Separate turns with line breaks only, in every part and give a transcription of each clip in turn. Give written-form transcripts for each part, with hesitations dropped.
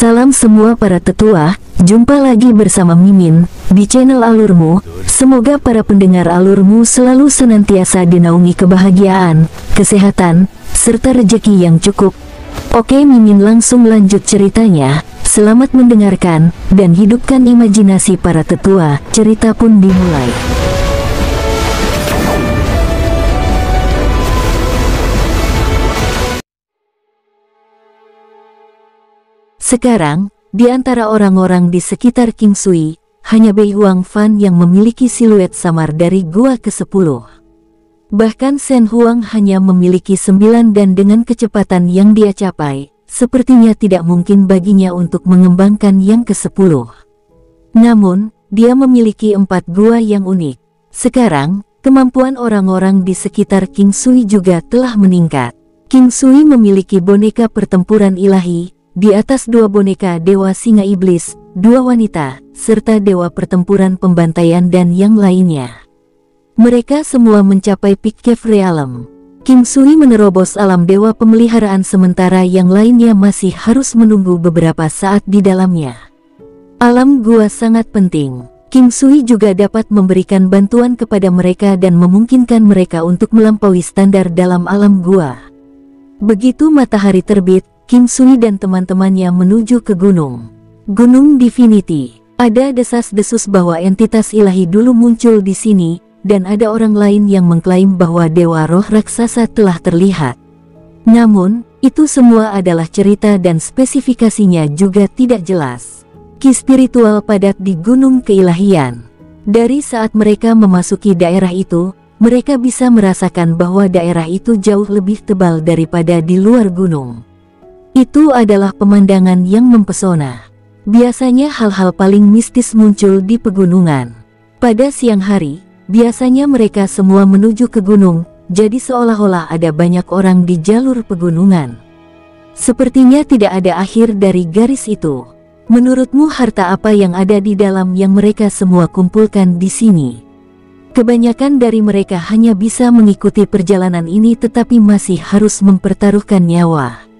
Salam semua para tetua, jumpa lagi bersama Mimin di channel Alurmu. Semoga para pendengar Alurmu selalu senantiasa dinaungi kebahagiaan, kesehatan, serta rezeki yang cukup. Oke, Mimin langsung lanjut ceritanya. Selamat mendengarkan dan hidupkan imajinasi para tetua. Cerita pun dimulai. Sekarang, di antara orang-orang di sekitar King Sui, hanya Bei Huang Fan yang memiliki siluet samar dari gua ke-10. Bahkan Shen Huang hanya memiliki 9 dan dengan kecepatan yang dia capai, sepertinya tidak mungkin baginya untuk mengembangkan yang ke-10. Namun, dia memiliki 4 gua yang unik. Sekarang, kemampuan orang-orang di sekitar King Sui juga telah meningkat. King Sui memiliki boneka pertempuran ilahi, di atas 2 boneka Dewa Singa Iblis, 2 wanita, serta Dewa Pertempuran Pembantaian dan yang lainnya. Mereka semua mencapai Peak Cave Realm. King Sui menerobos alam dewa pemeliharaan sementara yang lainnya masih harus menunggu beberapa saat di dalamnya. Alam gua sangat penting. King Sui juga dapat memberikan bantuan kepada mereka dan memungkinkan mereka untuk melampaui standar dalam alam gua. Begitu matahari terbit, King Sui dan teman-temannya menuju ke Gunung Divinity. Ada desas-desus bahwa entitas ilahi dulu muncul di sini, dan ada orang lain yang mengklaim bahwa dewa roh raksasa telah terlihat. Namun, itu semua adalah cerita dan spesifikasinya juga tidak jelas. Ki spiritual padat di Gunung Keilahian. Dari saat mereka memasuki daerah itu, mereka bisa merasakan bahwa daerah itu jauh lebih tebal daripada di luar gunung. Itu adalah pemandangan yang mempesona. Biasanya hal-hal paling mistis muncul di pegunungan. Pada siang hari, biasanya mereka semua menuju ke gunung, jadi seolah-olah ada banyak orang di jalur pegunungan. Sepertinya tidak ada akhir dari garis itu. Menurutmu harta apa yang ada di dalam yang mereka semua kumpulkan di sini? Kebanyakan dari mereka hanya bisa mengikuti perjalanan ini tetapi masih harus mempertaruhkan nyawa.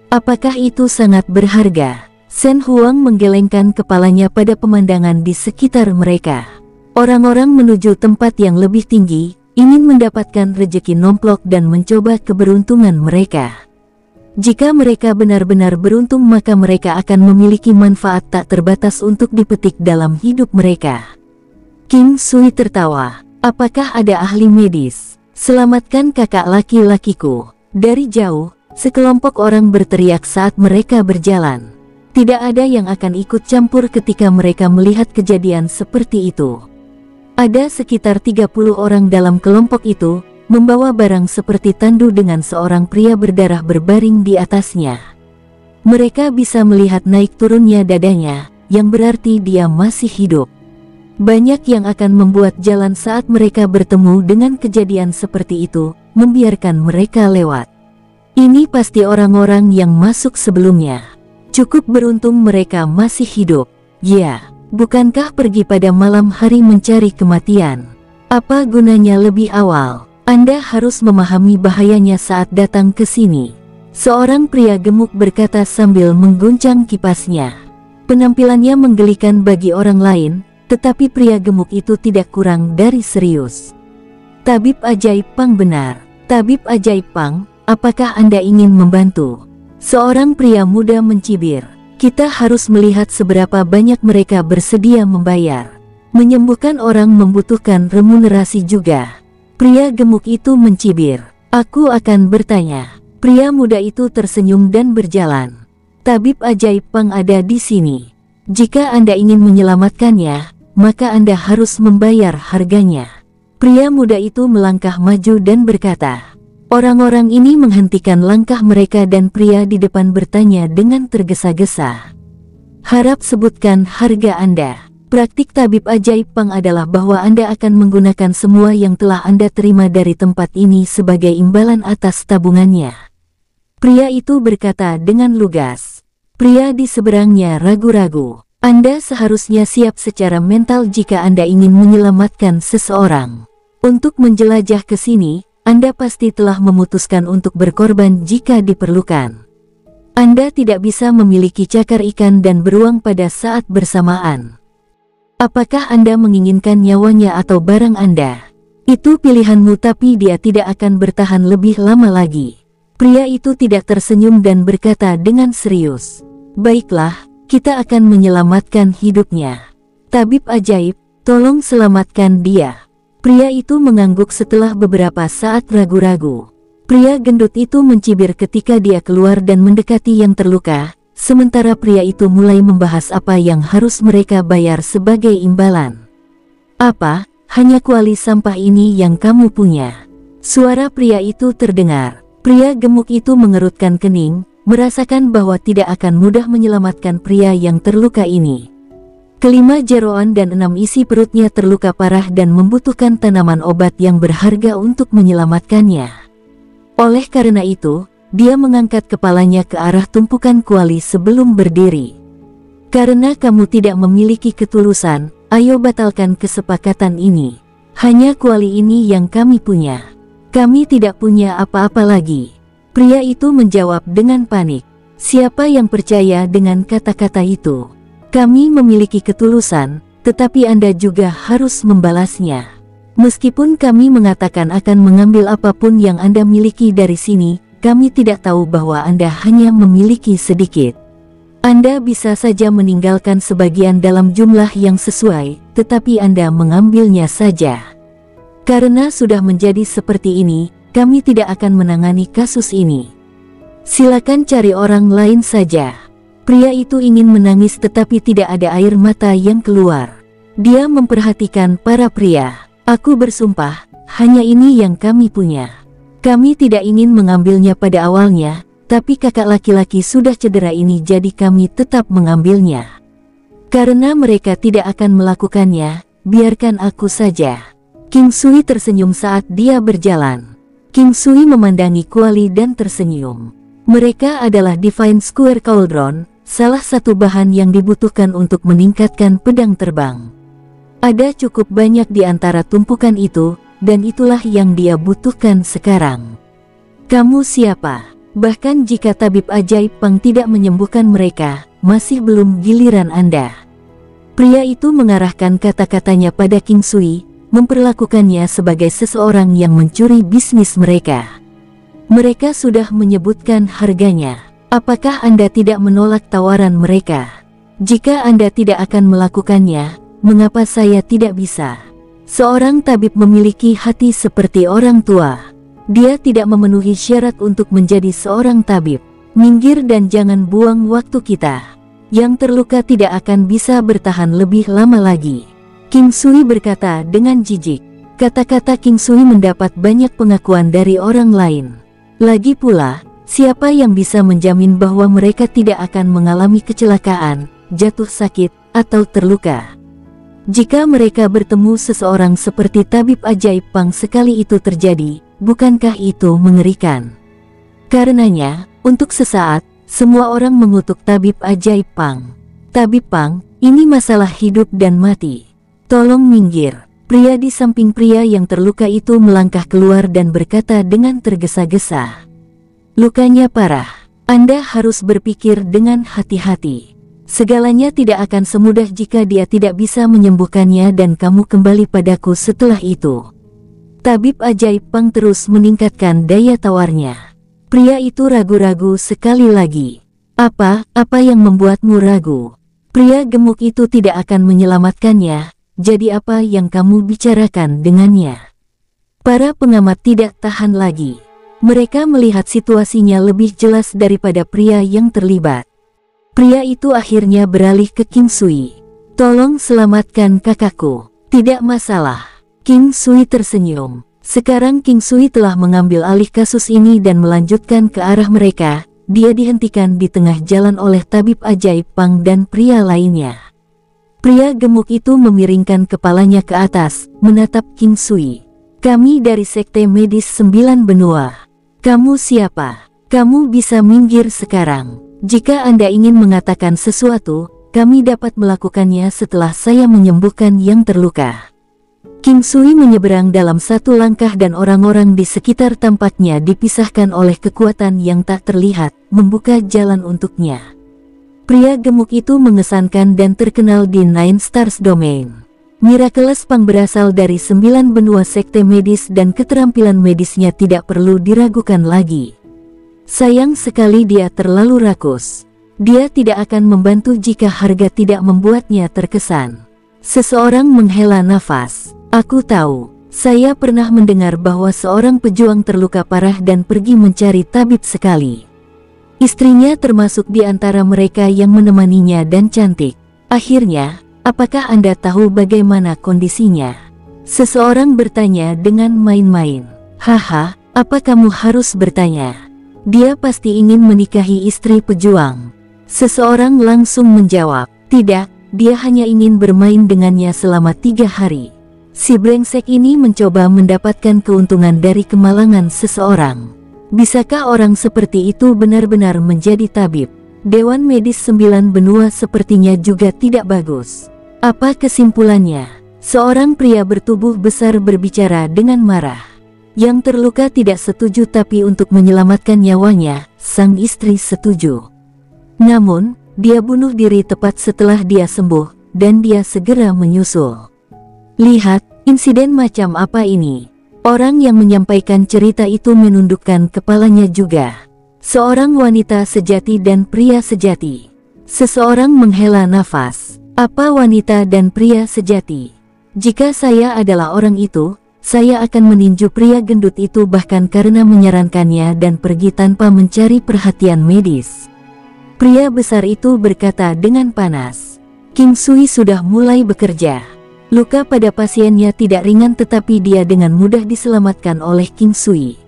Apakah itu sangat berharga? Shen Huang menggelengkan kepalanya pada pemandangan di sekitar mereka. Orang-orang menuju tempat yang lebih tinggi, ingin mendapatkan rejeki nomplok dan mencoba keberuntungan mereka. Jika mereka benar-benar beruntung maka mereka akan memiliki manfaat tak terbatas untuk dipetik dalam hidup mereka. King Sui tertawa. Apakah ada ahli medis? Selamatkan kakak laki-lakiku. Dari jauh, sekelompok orang berteriak saat mereka berjalan. Tidak ada yang akan ikut campur ketika mereka melihat kejadian seperti itu. Ada sekitar 30 orang dalam kelompok itu, membawa barang seperti tandu dengan seorang pria berdarah berbaring di atasnya. Mereka bisa melihat naik turunnya dadanya, yang berarti dia masih hidup. Banyak yang akan membuat jalan saat mereka bertemu dengan kejadian seperti itu, membiarkan mereka lewat. Ini pasti orang-orang yang masuk sebelumnya. Cukup beruntung mereka masih hidup. Ya, bukankah pergi pada malam hari mencari kematian? Apa gunanya lebih awal? Anda harus memahami bahayanya saat datang ke sini. Seorang pria gemuk berkata sambil mengguncang kipasnya. Penampilannya menggelikan bagi orang lain, tetapi pria gemuk itu tidak kurang dari serius. Tabib ajaib Pang benar. Tabib ajaib Pang, apakah Anda ingin membantu? Seorang pria muda mencibir. Kita harus melihat seberapa banyak mereka bersedia membayar. Menyembuhkan orang membutuhkan remunerasi juga. Pria gemuk itu mencibir. Aku akan bertanya. Pria muda itu tersenyum dan berjalan. Tabib ajaib Pang ada di sini. Jika Anda ingin menyelamatkannya, maka Anda harus membayar harganya. Pria muda itu melangkah maju dan berkata. Orang-orang ini menghentikan langkah mereka dan pria di depan bertanya dengan tergesa-gesa. Harap sebutkan harga Anda. Praktik tabib ajaib Pang adalah bahwa Anda akan menggunakan semua yang telah Anda terima dari tempat ini sebagai imbalan atas tabungannya. Pria itu berkata dengan lugas. Pria di seberangnya ragu-ragu. Anda seharusnya siap secara mental jika Anda ingin menyelamatkan seseorang. Untuk menjelajah ke sini, Anda pasti telah memutuskan untuk berkorban jika diperlukan. Anda tidak bisa memiliki cakar ikan dan beruang pada saat bersamaan. Apakah Anda menginginkan nyawanya atau barang Anda? Itu pilihanmu, tapi dia tidak akan bertahan lebih lama lagi. Pria itu tidak tersenyum dan berkata dengan serius, "Baiklah, kita akan menyelamatkan hidupnya. Tabib ajaib, tolong selamatkan dia." Pria itu mengangguk setelah beberapa saat ragu-ragu. Pria gendut itu mencibir ketika dia keluar dan mendekati yang terluka, sementara pria itu mulai membahas apa yang harus mereka bayar sebagai imbalan. "Apa, hanya kuali sampah ini yang kamu punya?" Suara pria itu terdengar. Pria gemuk itu mengerutkan kening, merasakan bahwa tidak akan mudah menyelamatkan pria yang terluka ini. Kelima jeroan dan 6 isi perutnya terluka parah dan membutuhkan tanaman obat yang berharga untuk menyelamatkannya. Oleh karena itu, dia mengangkat kepalanya ke arah tumpukan kuali sebelum berdiri. "Karena kamu tidak memiliki ketulusan, ayo batalkan kesepakatan ini. Hanya kuali ini yang kami punya. Kami tidak punya apa-apa lagi." Pria itu menjawab dengan panik. "Siapa yang percaya dengan kata-kata itu? Kami memiliki ketulusan, tetapi Anda juga harus membalasnya. Meskipun kami mengatakan akan mengambil apapun yang Anda miliki dari sini, kami tidak tahu bahwa Anda hanya memiliki sedikit. Anda bisa saja meninggalkan sebagian dalam jumlah yang sesuai, tetapi Anda mengambilnya saja. Karena sudah menjadi seperti ini, kami tidak akan menangani kasus ini. Silakan cari orang lain saja." Pria itu ingin menangis tetapi tidak ada air mata yang keluar. Dia memperhatikan para pria. "Aku bersumpah, hanya ini yang kami punya. Kami tidak ingin mengambilnya pada awalnya, tapi kakak laki-laki sudah cedera ini jadi kami tetap mengambilnya. Karena mereka tidak akan melakukannya, biarkan aku saja." King Sui tersenyum saat dia berjalan. King Sui memandangi kuali dan tersenyum. Mereka adalah Divine Square Cauldron, salah satu bahan yang dibutuhkan untuk meningkatkan pedang terbang. Ada cukup banyak di antara tumpukan itu, dan itulah yang dia butuhkan sekarang. "Kamu siapa? Bahkan jika tabib ajaib Pang tidak menyembuhkan mereka, masih belum giliran Anda." Pria itu mengarahkan kata-katanya pada King Sui, memperlakukannya sebagai seseorang yang mencuri bisnis mereka. "Mereka sudah menyebutkan harganya. Apakah Anda tidak menolak tawaran mereka? Jika Anda tidak akan melakukannya, mengapa saya tidak bisa?" Seorang tabib memiliki hati seperti orang tua. Dia tidak memenuhi syarat untuk menjadi seorang tabib. "Minggir dan jangan buang waktu kita. Yang terluka tidak akan bisa bertahan lebih lama lagi." King Sui berkata dengan jijik. Kata-kata King Sui mendapat banyak pengakuan dari orang lain. Lagi pula, siapa yang bisa menjamin bahwa mereka tidak akan mengalami kecelakaan, jatuh sakit, atau terluka? Jika mereka bertemu seseorang seperti tabib ajaib Pang sekali itu terjadi, bukankah itu mengerikan? Karenanya, untuk sesaat, semua orang mengutuk tabib ajaib Pang. "Tabib Pang, ini masalah hidup dan mati. Tolong minggir." Pria di samping pria yang terluka itu melangkah keluar dan berkata dengan tergesa-gesa, "Lukanya parah. Anda harus berpikir dengan hati-hati. Segalanya tidak akan semudah jika dia tidak bisa menyembuhkannya dan kamu kembali padaku setelah itu." Tabib ajaib Pang terus meningkatkan daya tawarnya. Pria itu ragu-ragu sekali lagi. Apa yang membuatmu ragu? Pria gemuk itu tidak akan menyelamatkannya, jadi apa yang kamu bicarakan dengannya? Para pengamat tidak tahan lagi. Mereka melihat situasinya lebih jelas daripada pria yang terlibat. Pria itu akhirnya beralih ke King Sui. "Tolong selamatkan kakakku." "Tidak masalah." King Sui tersenyum. Sekarang King Sui telah mengambil alih kasus ini dan melanjutkan ke arah mereka. Dia dihentikan di tengah jalan oleh tabib ajaib Pang dan pria lainnya. Pria gemuk itu memiringkan kepalanya ke atas, menatap King Sui. "Kami dari Sekte Medis 9 Benua. Kamu siapa? Kamu bisa minggir sekarang. Jika Anda ingin mengatakan sesuatu, kami dapat melakukannya setelah saya menyembuhkan yang terluka." King Sui menyeberang dalam satu langkah dan orang-orang di sekitar tampaknya dipisahkan oleh kekuatan yang tak terlihat, membuka jalan untuknya. Pria gemuk itu mengesankan dan terkenal di Nine Stars Domain. Miraculous Pang berasal dari 9 benua sekte medis dan keterampilan medisnya tidak perlu diragukan lagi. Sayang sekali dia terlalu rakus. Dia tidak akan membantu jika harga tidak membuatnya terkesan. Seseorang menghela nafas. Aku tahu, saya pernah mendengar bahwa seorang pejuang terluka parah dan pergi mencari tabib sekali. Istrinya termasuk di antara mereka yang menemaninya dan cantik. Akhirnya, apakah Anda tahu bagaimana kondisinya? Seseorang bertanya dengan main-main. Haha, apa kamu harus bertanya? Dia pasti ingin menikahi istri pejuang. Seseorang langsung menjawab, tidak, dia hanya ingin bermain dengannya selama 3 hari. Si brengsek ini mencoba mendapatkan keuntungan dari kemalangan seseorang. Bisakah orang seperti itu benar-benar menjadi tabib? Dewan medis 9 benua sepertinya juga tidak bagus. Apa kesimpulannya? Seorang pria bertubuh besar berbicara dengan marah. Yang terluka tidak setuju tapi untuk menyelamatkan nyawanya, sang istri setuju. Namun, dia bunuh diri tepat setelah dia sembuh, dan dia segera menyusul. Lihat, insiden macam apa ini? Orang yang menyampaikan cerita itu menundukkan kepalanya juga. Seorang wanita sejati dan pria sejati. Seseorang menghela nafas. Apa wanita dan pria sejati? Jika saya adalah orang itu, saya akan meninju pria gendut itu bahkan karena menyarankannya dan pergi tanpa mencari perhatian medis. Pria besar itu berkata dengan panas. King Sui sudah mulai bekerja. Luka pada pasiennya tidak ringan tetapi dia dengan mudah diselamatkan oleh King Sui.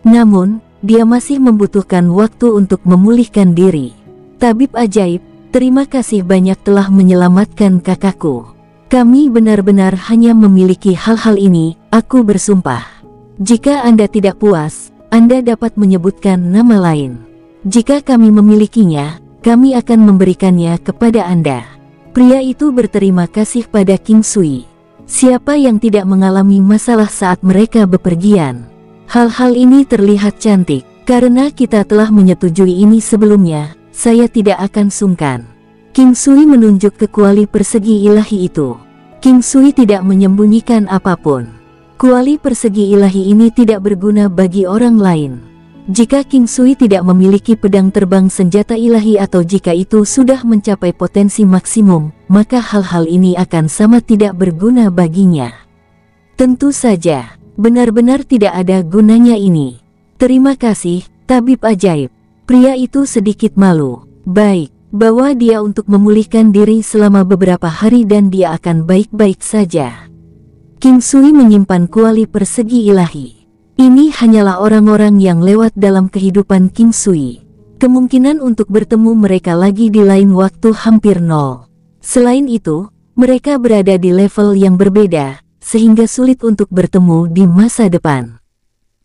Namun, dia masih membutuhkan waktu untuk memulihkan diri. Tabib ajaib, terima kasih banyak telah menyelamatkan kakakku. Kami benar-benar hanya memiliki hal-hal ini, aku bersumpah. Jika Anda tidak puas, Anda dapat menyebutkan nama lain. Jika kami memilikinya, kami akan memberikannya kepada Anda. Pria itu berterima kasih pada King Sui. Siapa yang tidak mengalami masalah saat mereka bepergian? Hal-hal ini terlihat cantik. Karena kita telah menyetujui ini sebelumnya, saya tidak akan sungkan. King Sui menunjuk ke kuali persegi ilahi itu. King Sui tidak menyembunyikan apapun. Kuali persegi ilahi ini tidak berguna bagi orang lain. Jika King Sui tidak memiliki pedang terbang senjata ilahi atau jika itu sudah mencapai potensi maksimum, maka hal-hal ini akan sama tidak berguna baginya. Tentu saja, benar-benar tidak ada gunanya ini. Terima kasih, tabib ajaib. Pria itu sedikit malu. Baik, bawa dia untuk memulihkan diri selama beberapa hari dan dia akan baik-baik saja. King Sui menyimpan kuali persegi ilahi. Ini hanyalah orang-orang yang lewat dalam kehidupan King Sui. Kemungkinan untuk bertemu mereka lagi di lain waktu hampir nol. Selain itu, mereka berada di level yang berbeda, sehingga sulit untuk bertemu di masa depan.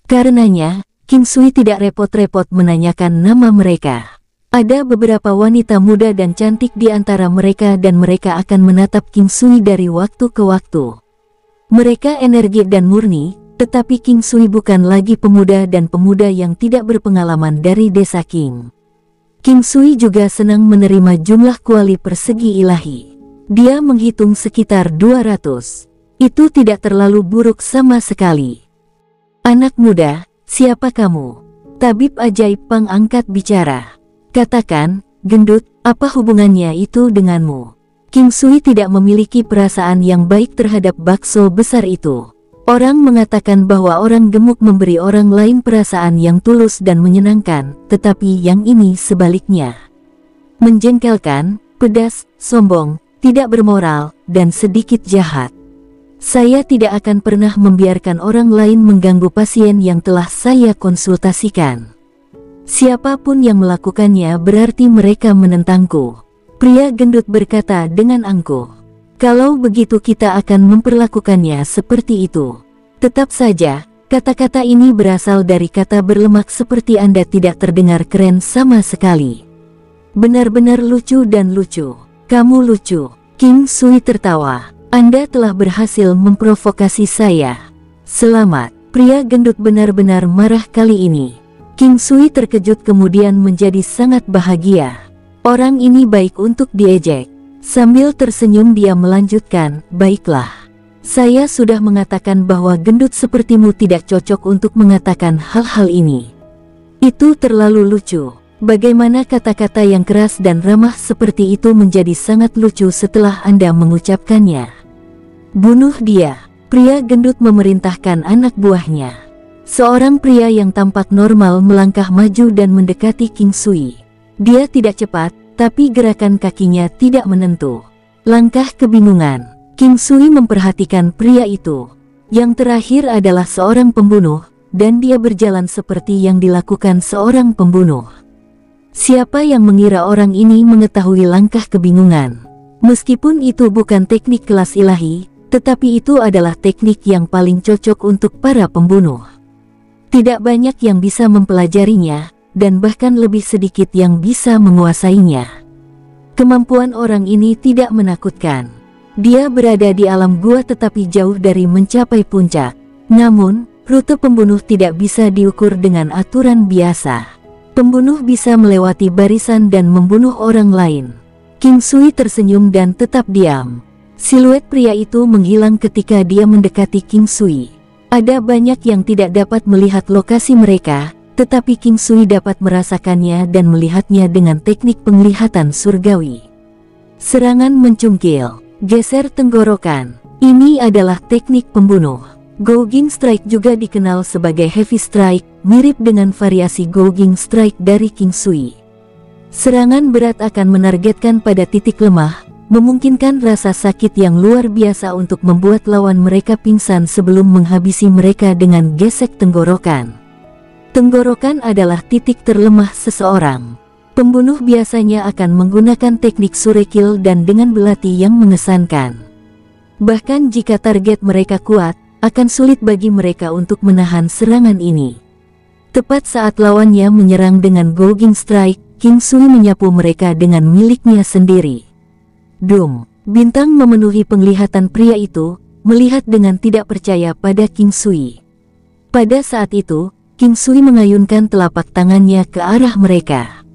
Karenanya, King Sui tidak repot-repot menanyakan nama mereka. Ada beberapa wanita muda dan cantik di antara mereka dan mereka akan menatap King Sui dari waktu ke waktu. Mereka energik dan murni, tetapi King Sui bukan lagi pemuda dan pemuda yang tidak berpengalaman dari desa King. King Sui juga senang menerima jumlah kuali persegi ilahi. Dia menghitung sekitar 200. Itu tidak terlalu buruk sama sekali. Anak muda, siapa kamu? Tabib ajaib Pang angkat bicara. Katakan, gendut, apa hubungannya itu denganmu? King Sui tidak memiliki perasaan yang baik terhadap bakso besar itu. Orang mengatakan bahwa orang gemuk memberi orang lain perasaan yang tulus dan menyenangkan, tetapi yang ini sebaliknya. Menjengkelkan, pedas, sombong, tidak bermoral, dan sedikit jahat. Saya tidak akan pernah membiarkan orang lain mengganggu pasien yang telah saya konsultasikan. Siapapun yang melakukannya berarti mereka menentangku. Pria gendut berkata dengan angkuh. Kalau begitu kita akan memperlakukannya seperti itu. Tetap saja, kata-kata ini berasal dari kata berlemak seperti Anda tidak terdengar keren sama sekali. Benar-benar lucu dan lucu. Kamu lucu. King Sui tertawa. Anda telah berhasil memprovokasi saya. Selamat. Pria gendut benar-benar marah kali ini. King Sui terkejut kemudian menjadi sangat bahagia. Orang ini baik untuk diejek. Sambil tersenyum dia melanjutkan, baiklah. Saya sudah mengatakan bahwa gendut sepertimu tidak cocok untuk mengatakan hal-hal ini. Itu terlalu lucu. Bagaimana kata-kata yang keras dan ramah seperti itu menjadi sangat lucu setelah Anda mengucapkannya. Bunuh dia. Pria gendut memerintahkan anak buahnya. Seorang pria yang tampak normal melangkah maju dan mendekati King Sui. Dia tidak cepat, tapi gerakan kakinya tidak menentu. Langkah kebingungan. King Sui memperhatikan pria itu. Yang terakhir adalah seorang pembunuh, dan dia berjalan seperti yang dilakukan seorang pembunuh. Siapa yang mengira orang ini mengetahui langkah kebingungan? Meskipun itu bukan teknik kelas ilahi, tetapi itu adalah teknik yang paling cocok untuk para pembunuh. Tidak banyak yang bisa mempelajarinya, dan bahkan lebih sedikit yang bisa menguasainya. Kemampuan orang ini tidak menakutkan. Dia berada di alam gua tetapi jauh dari mencapai puncak. Namun, rute pembunuh tidak bisa diukur dengan aturan biasa. Pembunuh bisa melewati barisan dan membunuh orang lain. King Sui tersenyum dan tetap diam. Siluet pria itu menghilang ketika dia mendekati King Sui. Ada banyak yang tidak dapat melihat lokasi mereka, tetapi King Sui dapat merasakannya dan melihatnya dengan teknik penglihatan surgawi. Serangan mencungkil, geser tenggorokan. Ini adalah teknik pembunuh. Gouging Strike juga dikenal sebagai Heavy Strike, mirip dengan variasi Gouging Strike dari King Sui. Serangan berat akan menargetkan pada titik lemah, memungkinkan rasa sakit yang luar biasa untuk membuat lawan mereka pingsan sebelum menghabisi mereka dengan gesek tenggorokan. Tenggorokan adalah titik terlemah seseorang. Pembunuh biasanya akan menggunakan teknik Surekil dan dengan belati yang mengesankan. Bahkan jika target mereka kuat, akan sulit bagi mereka untuk menahan serangan ini. Tepat saat lawannya menyerang dengan Gouging Strike, King Sui menyapu mereka dengan miliknya sendiri. Dum, bintang memenuhi penglihatan pria itu, melihat dengan tidak percaya pada King Sui. Pada saat itu, King Sui mengayunkan telapak tangannya ke arah mereka.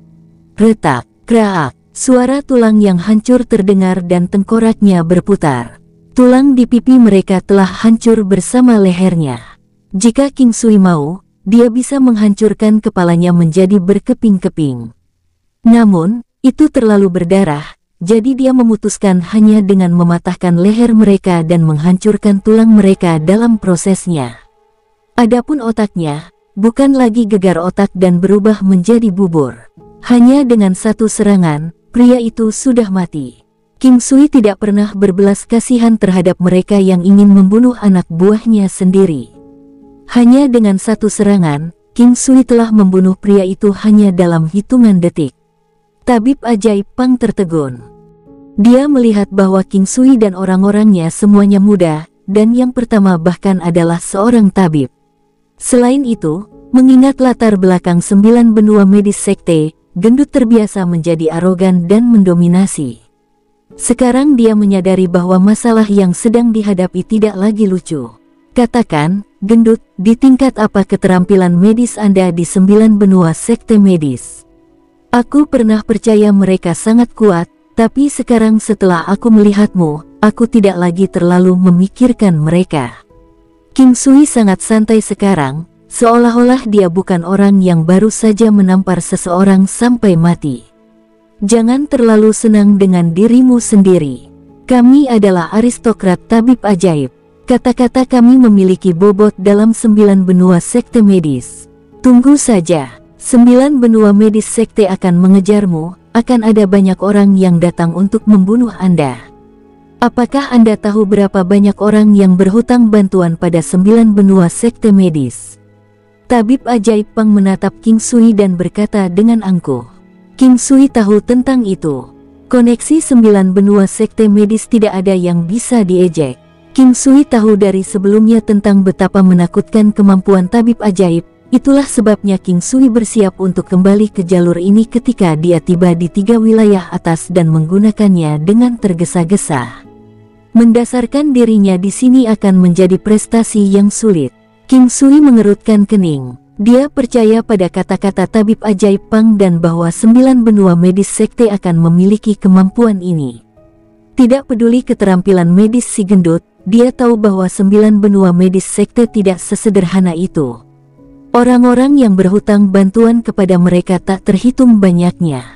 Retak, kraak, suara tulang yang hancur terdengar dan tengkoraknya berputar. Tulang di pipi mereka telah hancur bersama lehernya. Jika King Sui mau, dia bisa menghancurkan kepalanya menjadi berkeping-keping. Namun, itu terlalu berdarah. Jadi dia memutuskan hanya dengan mematahkan leher mereka dan menghancurkan tulang mereka dalam prosesnya. Adapun otaknya, bukan lagi gegar otak dan berubah menjadi bubur. Hanya dengan satu serangan, pria itu sudah mati. King Sui tidak pernah berbelas kasihan terhadap mereka yang ingin membunuh anak buahnya sendiri. Hanya dengan satu serangan, King Sui telah membunuh pria itu hanya dalam hitungan detik. Tabib ajaib Pang tertegun. Dia melihat bahwa King Sui dan orang-orangnya semuanya muda, dan yang pertama bahkan adalah seorang tabib. Selain itu, mengingat latar belakang 9 benua medis sekte, gendut terbiasa menjadi arogan dan mendominasi. Sekarang dia menyadari bahwa masalah yang sedang dihadapi tidak lagi lucu. Katakan, gendut, di tingkat apa keterampilan medis Anda di 9 benua sekte medis? Aku pernah percaya mereka sangat kuat, tapi sekarang setelah aku melihatmu, aku tidak lagi terlalu memikirkan mereka. King Sui sangat santai sekarang, seolah-olah dia bukan orang yang baru saja menampar seseorang sampai mati. Jangan terlalu senang dengan dirimu sendiri. Kami adalah aristokrat tabib ajaib. Kata-kata kami memiliki bobot dalam 9 benua sekte medis. Tunggu saja. 9 benua medis sekte akan mengejarmu, akan ada banyak orang yang datang untuk membunuh Anda. Apakah Anda tahu berapa banyak orang yang berhutang bantuan pada 9 benua sekte medis? Tabib ajaib Pang menatap King Sui dan berkata dengan angkuh. King Sui tahu tentang itu. Koneksi 9 benua sekte medis tidak ada yang bisa diejek. King Sui tahu dari sebelumnya tentang betapa menakutkan kemampuan tabib ajaib. Itulah sebabnya King Sui bersiap untuk kembali ke jalur ini ketika dia tiba di 3 wilayah atas dan menggunakannya dengan tergesa-gesa. Mendasarkan dirinya di sini akan menjadi prestasi yang sulit. King Sui mengerutkan kening. Dia percaya pada kata-kata tabib ajaib Pang dan bahwa 9 benua medis sekte akan memiliki kemampuan ini. Tidak peduli keterampilan medis si gendut, dia tahu bahwa 9 benua medis sekte tidak sesederhana itu. Orang-orang yang berhutang bantuan kepada mereka tak terhitung banyaknya.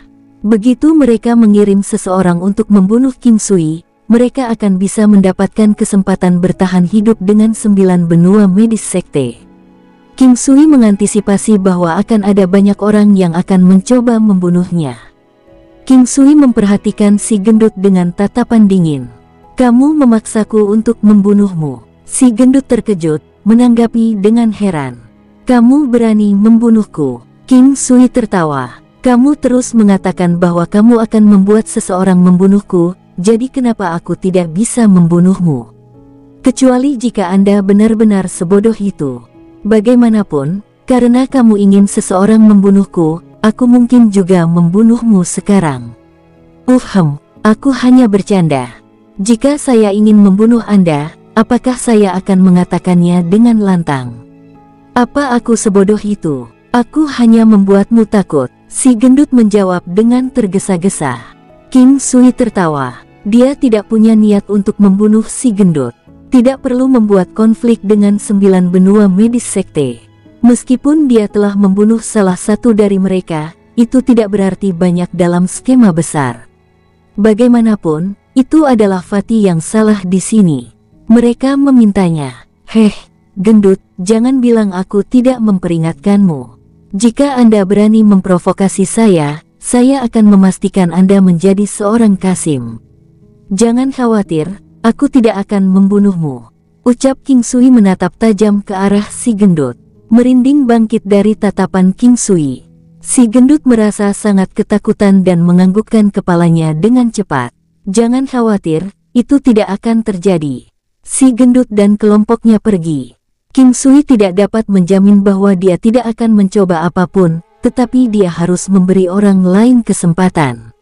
Begitu mereka mengirim seseorang untuk membunuh King Sui, mereka akan bisa mendapatkan kesempatan bertahan hidup dengan 9 benua medis sekte. King Sui mengantisipasi bahwa akan ada banyak orang yang akan mencoba membunuhnya. King Sui memperhatikan si gendut dengan tatapan dingin. "Kamu memaksaku untuk membunuhmu." Si gendut terkejut, menanggapi dengan heran. "Kamu berani membunuhku?" King Sui tertawa. "Kamu terus mengatakan bahwa kamu akan membuat seseorang membunuhku, jadi kenapa aku tidak bisa membunuhmu? Kecuali jika Anda benar-benar sebodoh itu. Bagaimanapun, karena kamu ingin seseorang membunuhku, aku mungkin juga membunuhmu sekarang." Aku hanya bercanda. Jika saya ingin membunuh Anda, apakah saya akan mengatakannya dengan lantang? Apa aku sebodoh itu? Aku hanya membuatmu takut." Si gendut menjawab dengan tergesa-gesa. King Sui tertawa. Dia tidak punya niat untuk membunuh si gendut. Tidak perlu membuat konflik dengan 9 benua medis sekte. Meskipun dia telah membunuh salah satu dari mereka, itu tidak berarti banyak dalam skema besar. Bagaimanapun, itu adalah Fatih yang salah di sini. Mereka memintanya, gendut, jangan bilang aku tidak memperingatkanmu. Jika Anda berani memprovokasi saya akan memastikan Anda menjadi seorang Qasim. Jangan khawatir, aku tidak akan membunuhmu." Ucap King Sui menatap tajam ke arah si gendut. Merinding bangkit dari tatapan King Sui. Si gendut merasa sangat ketakutan dan menganggukkan kepalanya dengan cepat. "Jangan khawatir, itu tidak akan terjadi." Si gendut dan kelompoknya pergi. King Sui tidak dapat menjamin bahwa dia tidak akan mencoba apapun, tetapi dia harus memberi orang lain kesempatan.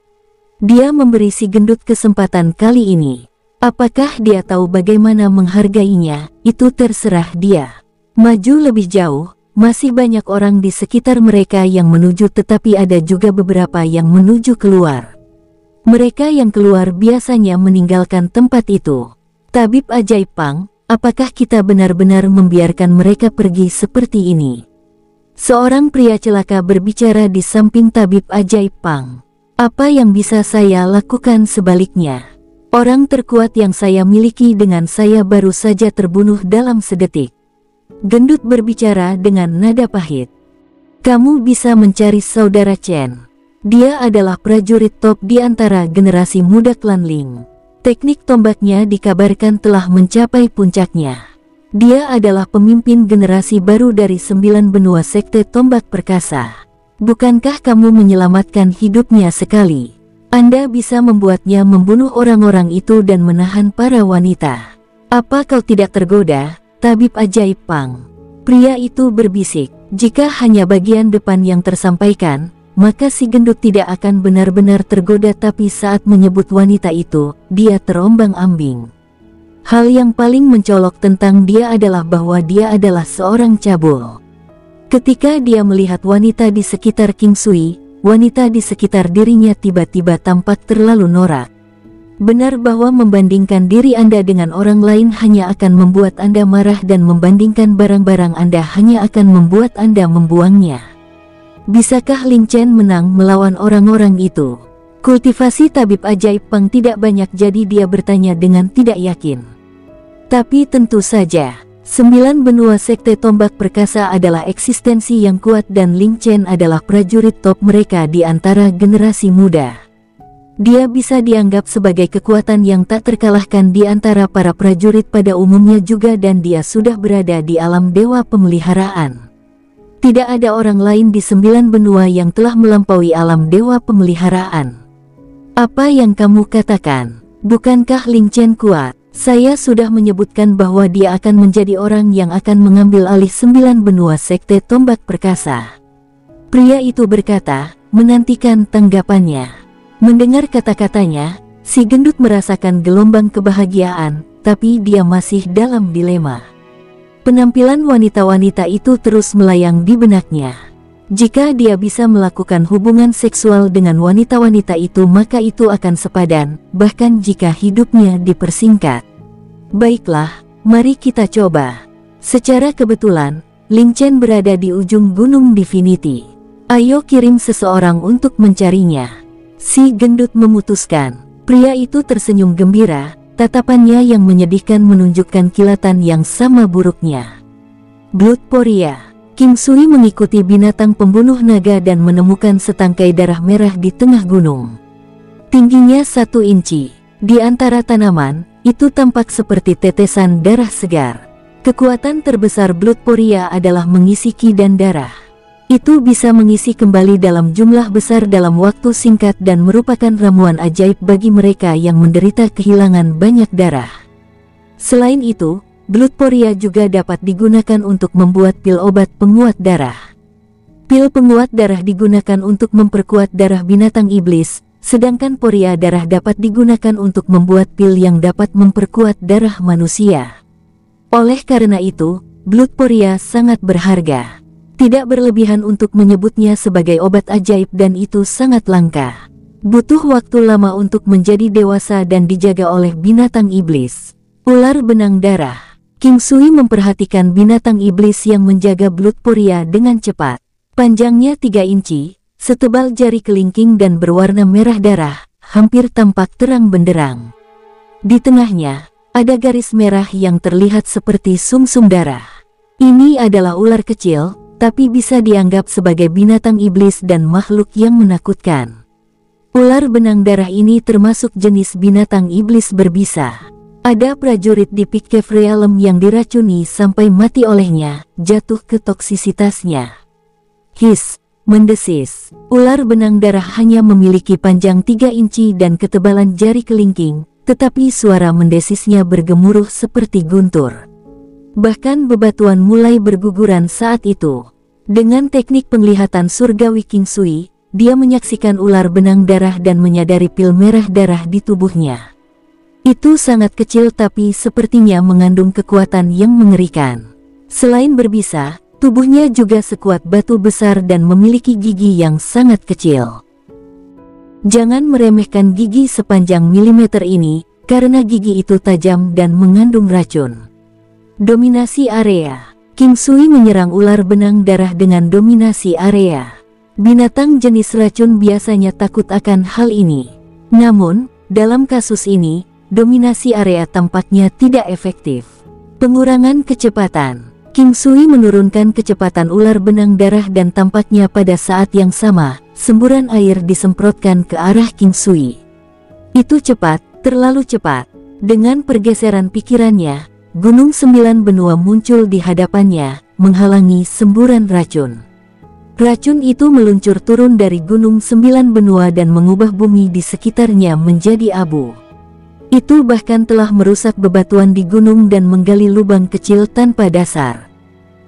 Dia memberi si gendut kesempatan kali ini. Apakah dia tahu bagaimana menghargainya? Itu terserah dia. Maju lebih jauh, masih banyak orang di sekitar mereka yang menuju, tetapi ada juga beberapa yang menuju keluar. Mereka yang keluar biasanya meninggalkan tempat itu. Tabib ajaib Pang, apakah kita benar-benar membiarkan mereka pergi seperti ini? Seorang pria celaka berbicara di samping tabib ajaib Pang. "Apa yang bisa saya lakukan sebaliknya? Orang terkuat yang saya miliki dengan saya baru saja terbunuh dalam sedetik." Gendut berbicara dengan nada pahit. "Kamu bisa mencari saudara Chen. Dia adalah prajurit top di antara generasi muda klan Ling. Teknik tombaknya dikabarkan telah mencapai puncaknya. Dia adalah pemimpin generasi baru dari 9 benua sekte tombak perkasa. Bukankah kamu menyelamatkan hidupnya sekali? Anda bisa membuatnya membunuh orang-orang itu dan menahan para wanita. Apa kau tidak tergoda, tabib ajaib Pang?" Pria itu berbisik. Jika hanya bagian depan yang tersampaikan, maka si gendut tidak akan benar-benar tergoda, tapi saat menyebut wanita itu, dia terombang-ambing. Hal yang paling mencolok tentang dia adalah bahwa dia adalah seorang cabul. Ketika dia melihat wanita di sekitar King Sui, wanita di sekitar dirinya tiba-tiba tampak terlalu norak. Benar bahwa membandingkan diri Anda dengan orang lain hanya akan membuat Anda marah, dan membandingkan barang-barang Anda hanya akan membuat Anda membuangnya. Bisakah Ling Chen menang melawan orang-orang itu? Kultivasi tabib ajaib Pang tidak banyak, jadi dia bertanya dengan tidak yakin. Tapi tentu saja, 9 benua sekte tombak perkasa adalah eksistensi yang kuat, dan Ling Chen adalah prajurit top mereka di antara generasi muda. Dia bisa dianggap sebagai kekuatan yang tak terkalahkan di antara para prajurit pada umumnya juga, dan dia sudah berada di alam dewa pemeliharaan. Tidak ada orang lain di 9 benua yang telah melampaui alam dewa pemeliharaan. Apa yang kamu katakan? Bukankah Ling Chen kuat? Saya sudah menyebutkan bahwa dia akan menjadi orang yang akan mengambil alih 9 benua sekte tombak perkasa. Pria itu berkata, menantikan tanggapannya. Mendengar kata-katanya, Si gendut merasakan gelombang kebahagiaan, tapi dia masih dalam dilema. Penampilan wanita-wanita itu terus melayang di benaknya. Jika dia bisa melakukan hubungan seksual dengan wanita-wanita itu, maka itu akan sepadan, bahkan jika hidupnya dipersingkat. Baiklah, mari kita coba. Secara kebetulan, Ling Chen berada di ujung gunung Divinity. Ayo kirim seseorang untuk mencarinya. Si gendut memutuskan. Pria itu tersenyum gembira, tatapannya yang menyedihkan menunjukkan kilatan yang sama buruknya. Bloodporia. King Sui mengikuti binatang pembunuh naga dan menemukan setangkai darah merah di tengah gunung. Tingginya 1 inci. Di antara tanaman, itu tampak seperti tetesan darah segar. Kekuatan terbesar Bloodporia adalah mengisi ki dan darah. Itu bisa mengisi kembali dalam jumlah besar dalam waktu singkat dan merupakan ramuan ajaib bagi mereka yang menderita kehilangan banyak darah. Selain itu, Bloodporia juga dapat digunakan untuk membuat pil obat penguat darah. Pil penguat darah digunakan untuk memperkuat darah binatang iblis, sedangkan poria darah dapat digunakan untuk membuat pil yang dapat memperkuat darah manusia. Oleh karena itu, Bloodporia sangat berharga. Tidak berlebihan untuk menyebutnya sebagai obat ajaib dan itu sangat langka. Butuh waktu lama untuk menjadi dewasa dan dijaga oleh binatang iblis. Ular benang darah. King Sui memperhatikan binatang iblis yang menjaga Bloodporia dengan cepat. Panjangnya 3 inci, setebal jari kelingking dan berwarna merah darah, hampir tampak terang benderang. Di tengahnya, ada garis merah yang terlihat seperti sumsum darah. Ini adalah ular kecil, tapi bisa dianggap sebagai binatang iblis dan makhluk yang menakutkan. Ular benang darah ini termasuk jenis binatang iblis berbisa. Ada prajurit di Peak Cave Realm yang diracuni sampai mati olehnya, jatuh ke toksisitasnya. His, mendesis. Ular benang darah hanya memiliki panjang 3 inci dan ketebalan jari kelingking, tetapi suara mendesisnya bergemuruh seperti guntur. Bahkan bebatuan mulai berguguran saat itu. Dengan teknik penglihatan surgawi King Sui, dia menyaksikan ular benang darah dan menyadari pil merah darah di tubuhnya. Itu sangat kecil tapi sepertinya mengandung kekuatan yang mengerikan. Selain berbisa, tubuhnya juga sekuat batu besar dan memiliki gigi yang sangat kecil. Jangan meremehkan gigi sepanjang milimeter ini, karena gigi itu tajam dan mengandung racun. Dominasi area. King Sui menyerang ular benang darah dengan dominasi area. Binatang jenis racun biasanya takut akan hal ini. Namun, dalam kasus ini, dominasi area tampaknya tidak efektif. Pengurangan kecepatan. King Sui menurunkan kecepatan ular benang darah dan tampaknya pada saat yang sama, semburan air disemprotkan ke arah King Sui. Itu cepat, terlalu cepat. Dengan pergeseran pikirannya, Gunung 9 benua muncul di hadapannya, menghalangi semburan racun. Racun itu meluncur turun dari Gunung 9 benua dan mengubah bumi di sekitarnya menjadi abu. Itu bahkan telah merusak bebatuan di gunung dan menggali lubang kecil tanpa dasar.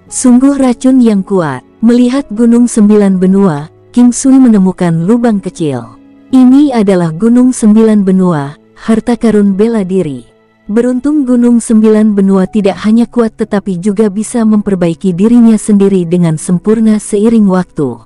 Sungguh racun yang kuat. Melihat Gunung 9 benua, King Sui menemukan lubang kecil. Ini adalah Gunung 9 benua, harta karun bela diri. Beruntung Gunung 9 benua tidak hanya kuat tetapi juga bisa memperbaiki dirinya sendiri dengan sempurna seiring waktu.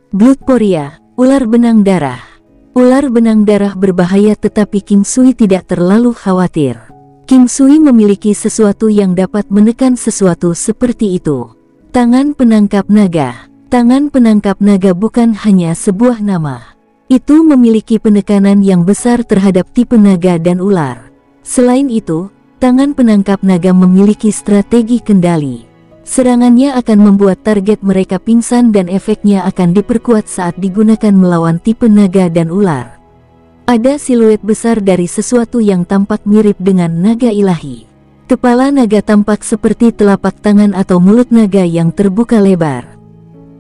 Bloodporia, ular benang darah. Ular benang darah berbahaya tetapi King Sui tidak terlalu khawatir. King Sui memiliki sesuatu yang dapat menekan sesuatu seperti itu. Tangan penangkap naga. Tangan penangkap naga bukan hanya sebuah nama. Itu memiliki penekanan yang besar terhadap tipe naga dan ular. Selain itu, tangan penangkap naga memiliki strategi kendali. Serangannya akan membuat target mereka pingsan dan efeknya akan diperkuat saat digunakan melawan tipe naga dan ular. Ada siluet besar dari sesuatu yang tampak mirip dengan naga ilahi. Kepala naga tampak seperti telapak tangan atau mulut naga yang terbuka lebar.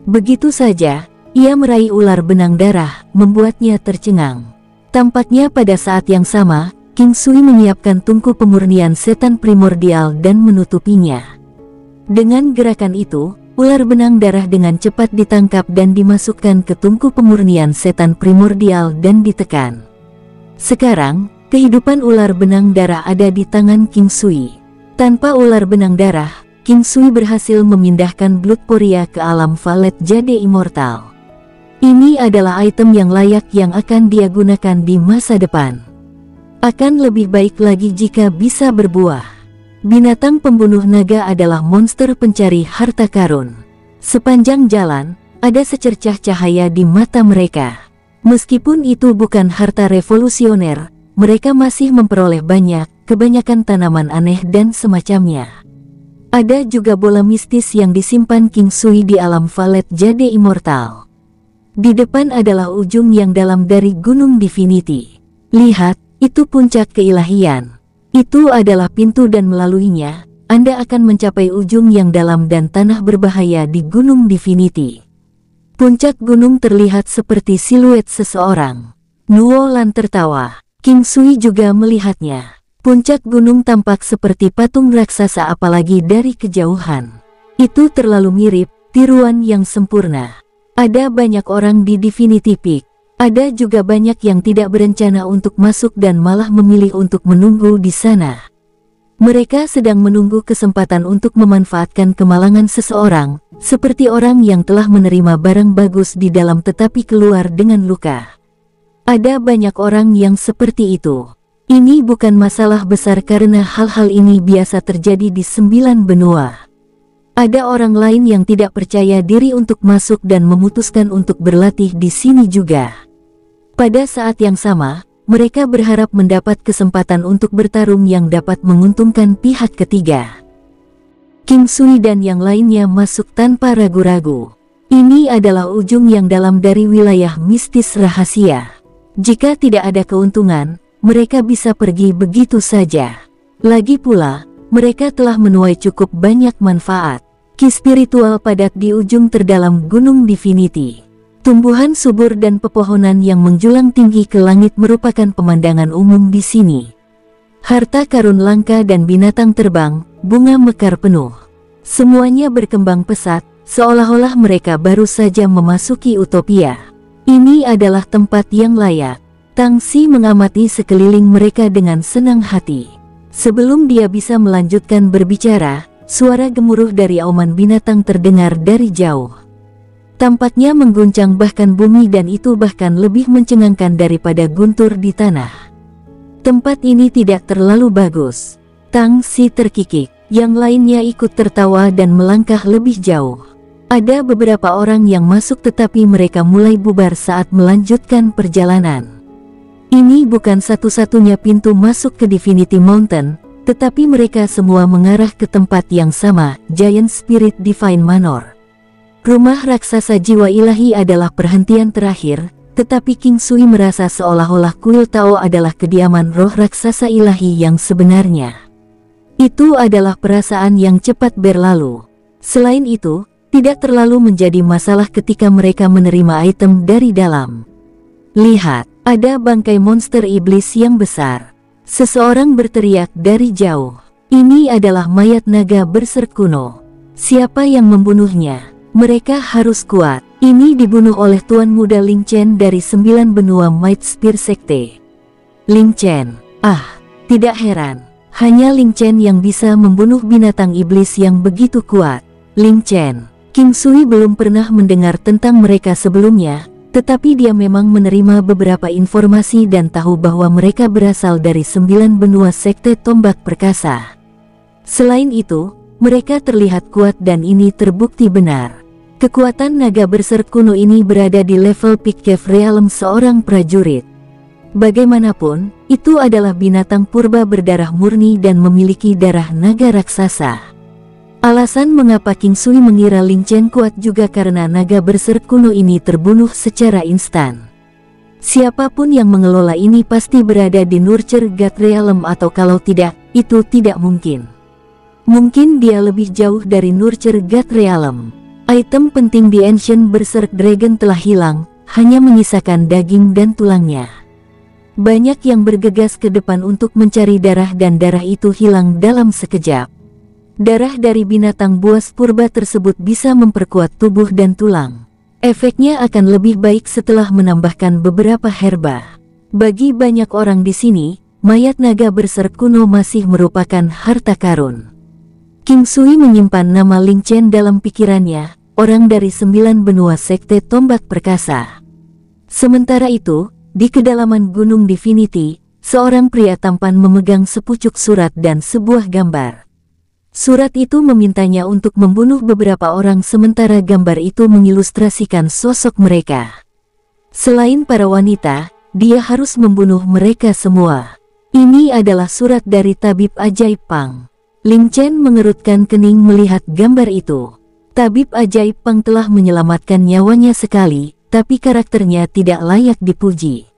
Begitu saja, ia meraih ular benang darah, membuatnya tercengang. Tampaknya pada saat yang sama, King Sui menyiapkan tungku pemurnian setan primordial dan menutupinya. Dengan gerakan itu, ular benang darah dengan cepat ditangkap dan dimasukkan ke tungku pemurnian setan primordial dan ditekan. Sekarang, kehidupan ular benang darah ada di tangan King Sui. Tanpa ular benang darah, King Sui berhasil memindahkan Bloodporia ke alam Valet Jade Immortal. Ini adalah item yang layak yang akan dia gunakan di masa depan. Akan lebih baik lagi jika bisa berbuah. Binatang pembunuh naga adalah monster pencari harta karun. Sepanjang jalan, ada secercah cahaya di mata mereka. Meskipun itu bukan harta revolusioner, mereka masih memperoleh kebanyakan tanaman aneh dan semacamnya. Ada juga bola mistis yang disimpan King Sui di alam Valet Jade Immortal. Di depan adalah ujung yang dalam dari Gunung Divinity. Lihat, itu puncak keilahian. Itu adalah pintu dan melaluinya, Anda akan mencapai ujung yang dalam dan tanah berbahaya di Gunung Divinity. Puncak gunung terlihat seperti siluet seseorang. Nuolan tertawa. King Sui juga melihatnya. Puncak gunung tampak seperti patung raksasa apalagi dari kejauhan. Itu terlalu mirip, tiruan yang sempurna. Ada banyak orang di Divinity Peak. Ada juga banyak yang tidak berencana untuk masuk dan malah memilih untuk menunggu di sana. Mereka sedang menunggu kesempatan untuk memanfaatkan kemalangan seseorang, seperti orang yang telah menerima barang bagus di dalam tetapi keluar dengan luka. Ada banyak orang yang seperti itu. Ini bukan masalah besar karena hal-hal ini biasa terjadi di 9 benua. Ada orang lain yang tidak percaya diri untuk masuk dan memutuskan untuk berlatih di sini juga. Pada saat yang sama, mereka berharap mendapat kesempatan untuk bertarung yang dapat menguntungkan pihak ketiga. King Sui dan yang lainnya masuk tanpa ragu-ragu. Ini adalah ujung yang dalam dari wilayah mistis rahasia. Jika tidak ada keuntungan, mereka bisa pergi begitu saja. Lagi pula, mereka telah menuai cukup banyak manfaat. Ki spiritual padat di ujung terdalam Gunung Divinity. Tumbuhan subur dan pepohonan yang menjulang tinggi ke langit merupakan pemandangan umum di sini. Harta karun langka dan binatang terbang, bunga mekar penuh. Semuanya berkembang pesat, seolah-olah mereka baru saja memasuki utopia. Ini adalah tempat yang layak. Tang Xi mengamati sekeliling mereka dengan senang hati. Sebelum dia bisa melanjutkan berbicara, suara gemuruh dari auman binatang terdengar dari jauh. Tampaknya mengguncang bahkan bumi dan itu bahkan lebih mencengangkan daripada guntur di tanah. Tempat ini tidak terlalu bagus. Tang Xi terkikik, yang lainnya ikut tertawa dan melangkah lebih jauh. Ada beberapa orang yang masuk tetapi mereka mulai bubar saat melanjutkan perjalanan. Ini bukan satu-satunya pintu masuk ke Divinity Mountain, tetapi mereka semua mengarah ke tempat yang sama, Giant Spirit Divine Manor. Rumah raksasa jiwa ilahi adalah perhentian terakhir, tetapi King Sui merasa seolah-olah kuil Tao adalah kediaman roh raksasa ilahi yang sebenarnya. Itu adalah perasaan yang cepat berlalu. Selain itu, tidak terlalu menjadi masalah ketika mereka menerima item dari dalam. Lihat, ada bangkai monster iblis yang besar. Seseorang berteriak dari jauh. Ini adalah mayat naga berserk kuno. Siapa yang membunuhnya? Mereka harus kuat. Ini dibunuh oleh Tuan Muda Ling Chen dari 9 benua Might Spear Sekte. Ling Chen. Tidak heran. Hanya Ling Chen yang bisa membunuh binatang iblis yang begitu kuat. Ling Chen. King Sui belum pernah mendengar tentang mereka sebelumnya, tetapi dia memang menerima beberapa informasi dan tahu bahwa mereka berasal dari 9 benua Sekte Tombak Perkasa. Selain itu, mereka terlihat kuat dan ini terbukti benar. Kekuatan naga berserk kuno ini berada di level Peak Cave Realm seorang prajurit. Bagaimanapun, itu adalah binatang purba berdarah murni dan memiliki darah naga raksasa. Alasan mengapa King Sui mengira Ling Chen kuat juga karena naga berserk kuno ini terbunuh secara instan. Siapapun yang mengelola ini pasti berada di Nurture God Realm atau kalau tidak, itu tidak mungkin. Mungkin dia lebih jauh dari Nurture God Realm. Item penting di Ancient Berserk Dragon telah hilang, hanya menyisakan daging dan tulangnya. Banyak yang bergegas ke depan untuk mencari darah dan darah itu hilang dalam sekejap. Darah dari binatang buas purba tersebut bisa memperkuat tubuh dan tulang. Efeknya akan lebih baik setelah menambahkan beberapa herba. Bagi banyak orang di sini, mayat naga berser kuno masih merupakan harta karun. King Sui menyimpan nama Ling Chen dalam pikirannya, orang dari 9 benua sekte tombak perkasa. Sementara itu, di kedalaman Gunung Divinity, seorang pria tampan memegang sepucuk surat dan sebuah gambar. Surat itu memintanya untuk membunuh beberapa orang sementara gambar itu mengilustrasikan sosok mereka. Selain para wanita, dia harus membunuh mereka semua. Ini adalah surat dari tabib ajaib Pang. Ling Chen mengerutkan kening melihat gambar itu. Tabib ajaib Pang telah menyelamatkan nyawanya sekali, tapi karakternya tidak layak dipuji.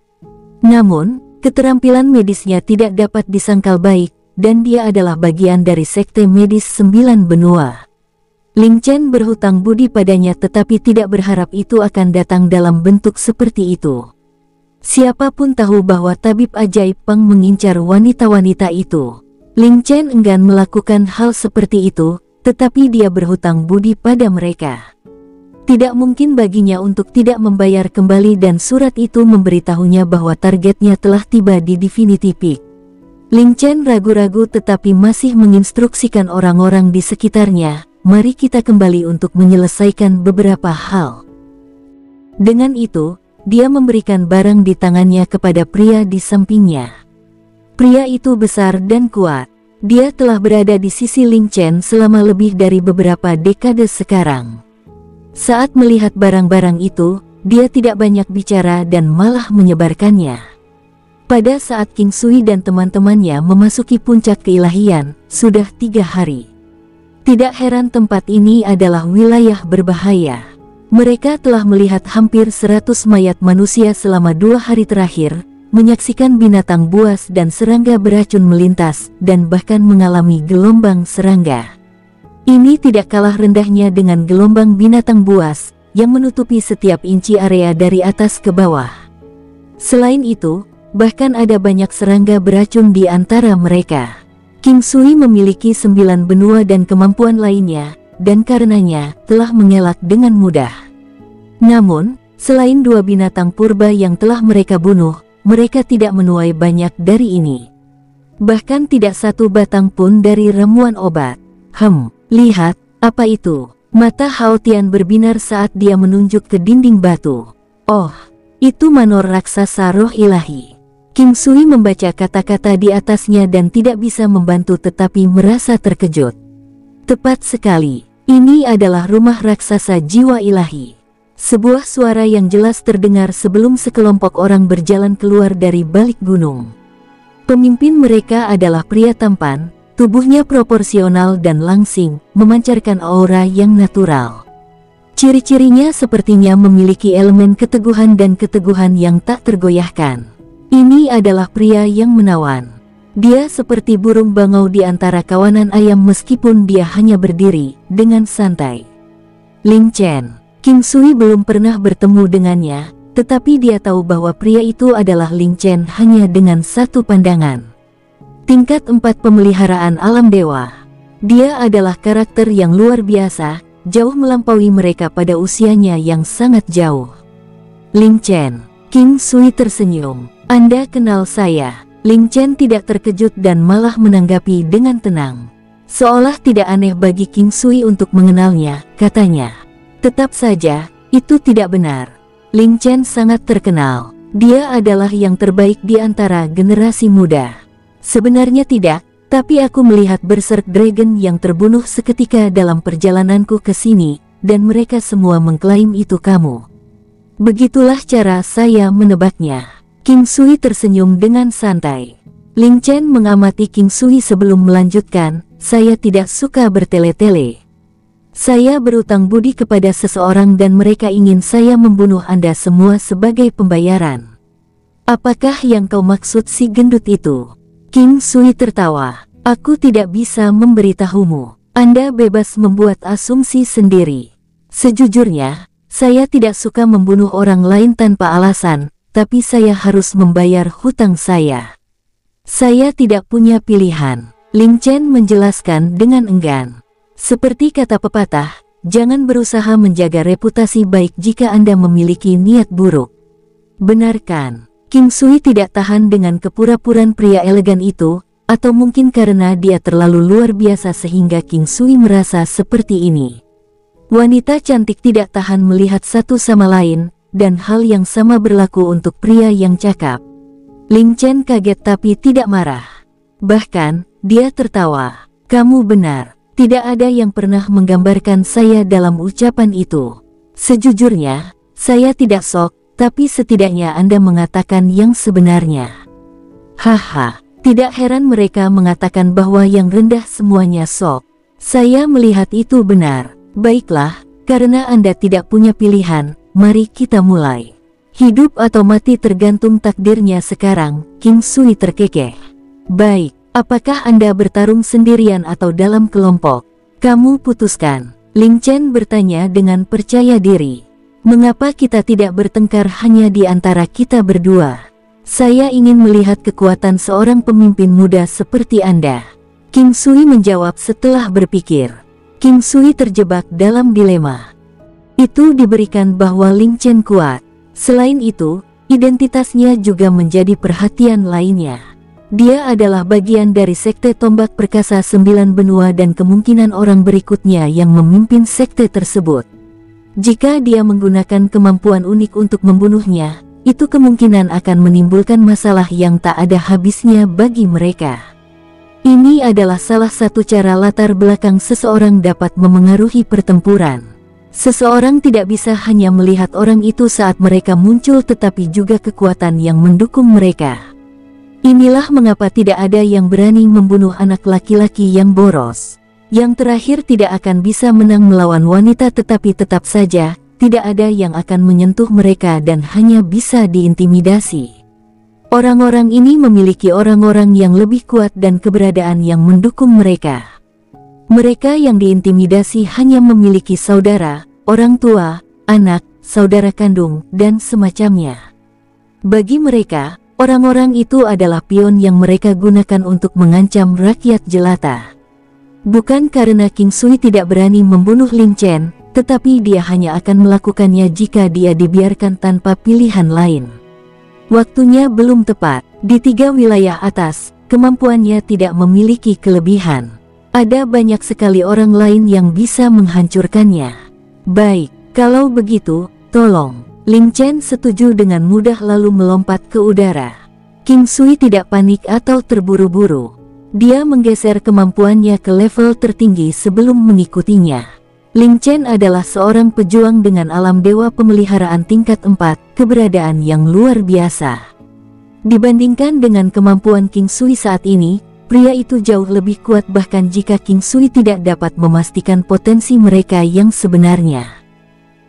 Namun, keterampilan medisnya tidak dapat disangkal baik, dan dia adalah bagian dari sekte medis 9 benua. Ling Chen berhutang budi padanya tetapi tidak berharap itu akan datang dalam bentuk seperti itu. Siapapun tahu bahwa tabib ajaib Pang mengincar wanita-wanita itu. Ling Chen enggan melakukan hal seperti itu, tetapi dia berhutang budi pada mereka. Tidak mungkin baginya untuk tidak membayar kembali dan surat itu memberitahunya bahwa targetnya telah tiba di Divinity Peak. Ling Chen ragu-ragu tetapi masih menginstruksikan orang-orang di sekitarnya, mari kita kembali untuk menyelesaikan beberapa hal. Dengan itu, dia memberikan barang di tangannya kepada pria di sampingnya. Pria itu besar dan kuat. Dia telah berada di sisi Ling Chen selama lebih dari beberapa dekade sekarang. Saat melihat barang-barang itu, dia tidak banyak bicara dan malah menyebarkannya. Pada saat King Sui dan teman-temannya memasuki puncak keilahian, sudah 3 hari. Tidak heran tempat ini adalah wilayah berbahaya. Mereka telah melihat hampir 100 mayat manusia selama 2 hari terakhir, menyaksikan binatang buas dan serangga beracun melintas, dan bahkan mengalami gelombang serangga. Ini tidak kalah rendahnya dengan gelombang binatang buas, yang menutupi setiap inci area dari atas ke bawah. Selain itu, bahkan ada banyak serangga beracun di antara mereka. King Sui memiliki 9 benua dan kemampuan lainnya, dan karenanya telah mengelak dengan mudah. Namun, selain 2 binatang purba yang telah mereka bunuh, mereka tidak menuai banyak dari ini. Bahkan tidak 1 batang pun dari ramuan obat. Lihat, apa itu? Mata Hao Tian berbinar saat dia menunjuk ke dinding batu. Oh, itu manor raksasa roh ilahi. King Sui membaca kata-kata di atasnya dan tidak bisa membantu tetapi merasa terkejut. Tepat sekali, ini adalah rumah raksasa jiwa ilahi. Sebuah suara yang jelas terdengar sebelum sekelompok orang berjalan keluar dari balik gunung. Pemimpin mereka adalah pria tampan, tubuhnya proporsional dan langsing, memancarkan aura yang natural. Ciri-cirinya sepertinya memiliki elemen keteguhan dan keteguhan yang tak tergoyahkan. Ini adalah pria yang menawan. Dia seperti burung bangau di antara kawanan ayam meskipun dia hanya berdiri dengan santai. Ling Chen. King Sui belum pernah bertemu dengannya, tetapi dia tahu bahwa pria itu adalah Ling Chen hanya dengan satu pandangan. Tingkat 4 pemeliharaan alam dewa. Dia adalah karakter yang luar biasa, jauh melampaui mereka pada usianya yang sangat jauh. Ling Chen. King Sui tersenyum. Anda kenal saya. Ling Chen tidak terkejut dan malah menanggapi dengan tenang. Seolah tidak aneh bagi King Sui untuk mengenalnya, katanya. Tetap saja, itu tidak benar. Ling Chen sangat terkenal. Dia adalah yang terbaik di antara generasi muda. Sebenarnya tidak, tapi aku melihat Berserk Dragon yang terbunuh seketika dalam perjalananku ke sini, dan mereka semua mengklaim itu kamu. Begitulah cara saya menebaknya. King Sui tersenyum dengan santai. Ling Chen mengamati King Sui sebelum melanjutkan, saya tidak suka bertele-tele. Saya berutang budi kepada seseorang dan mereka ingin saya membunuh Anda semua sebagai pembayaran. Apakah yang kau maksud si gendut itu? King Sui tertawa. Aku tidak bisa memberitahumu. Anda bebas membuat asumsi sendiri. Sejujurnya, saya tidak suka membunuh orang lain tanpa alasan, tapi saya harus membayar hutang saya. Saya tidak punya pilihan. Ling Chen menjelaskan dengan enggan. Seperti kata pepatah, jangan berusaha menjaga reputasi baik jika Anda memiliki niat buruk. Benarkan? King Sui tidak tahan dengan kepura-puraan pria elegan itu, atau mungkin karena dia terlalu luar biasa sehingga King Sui merasa seperti ini. Wanita cantik tidak tahan melihat satu sama lain, dan hal yang sama berlaku untuk pria yang cakap. Ling Chen kaget tapi tidak marah. Bahkan, dia tertawa. Kamu benar, tidak ada yang pernah menggambarkan saya dalam ucapan itu. Sejujurnya, saya tidak sok, tapi setidaknya Anda mengatakan yang sebenarnya. Haha, tidak heran mereka mengatakan bahwa yang rendah semuanya sok. Saya melihat itu benar. Baiklah, karena Anda tidak punya pilihan, mari kita mulai. Hidup atau mati tergantung takdirnya sekarang, King Sui terkekeh. Baik, apakah Anda bertarung sendirian atau dalam kelompok? Kamu putuskan. Ling Chen bertanya dengan percaya diri. Mengapa kita tidak bertengkar hanya di antara kita berdua? Saya ingin melihat kekuatan seorang pemimpin muda seperti Anda. King Sui menjawab setelah berpikir. King Sui terjebak dalam dilema. Itu diberikan bahwa Ling Chen kuat. Selain itu, identitasnya juga menjadi perhatian lainnya. Dia adalah bagian dari sekte tombak perkasa 9 benua dan kemungkinan orang berikutnya yang memimpin sekte tersebut. Jika dia menggunakan kemampuan unik untuk membunuhnya, itu kemungkinan akan menimbulkan masalah yang tak ada habisnya bagi mereka. Ini adalah salah satu cara latar belakang seseorang dapat memengaruhi pertempuran. Seseorang tidak bisa hanya melihat orang itu saat mereka muncul tetapi juga kekuatan yang mendukung mereka. Inilah mengapa tidak ada yang berani membunuh anak laki-laki yang boros. Yang terakhir tidak akan bisa menang melawan wanita tetapi tetap saja, tidak ada yang akan menyentuh mereka dan hanya bisa diintimidasi. Orang-orang ini memiliki orang-orang yang lebih kuat dan keberadaan yang mendukung mereka. Mereka yang diintimidasi hanya memiliki saudara, orang tua, anak, saudara kandung, dan semacamnya. Bagi mereka, orang-orang itu adalah pion yang mereka gunakan untuk mengancam rakyat jelata. Bukan karena King Sui tidak berani membunuh Ling Chen, tetapi dia hanya akan melakukannya jika dia dibiarkan tanpa pilihan lain. Waktunya belum tepat. Di 3 wilayah atas, kemampuannya tidak memiliki kelebihan. Ada banyak sekali orang lain yang bisa menghancurkannya. Baik, kalau begitu, tolong. Ling Chen setuju dengan mudah lalu melompat ke udara. King Sui tidak panik atau terburu-buru. Dia menggeser kemampuannya ke level tertinggi sebelum mengikutinya. Ling Chen adalah seorang pejuang dengan alam dewa pemeliharaan tingkat 4, keberadaan yang luar biasa. Dibandingkan dengan kemampuan King Sui saat ini, pria itu jauh lebih kuat bahkan jika King Sui tidak dapat memastikan potensi mereka yang sebenarnya.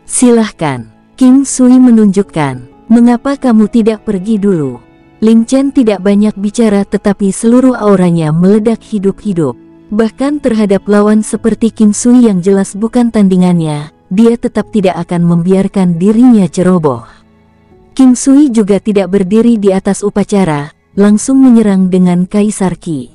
Silahkan, King Sui menunjukkan. Mengapa kamu tidak pergi dulu? Ling Chen tidak banyak bicara tetapi seluruh auranya meledak hidup-hidup. Bahkan terhadap lawan seperti King Sui yang jelas bukan tandingannya, dia tetap tidak akan membiarkan dirinya ceroboh. King Sui juga tidak berdiri di atas upacara, langsung menyerang dengan Kaisar Qi.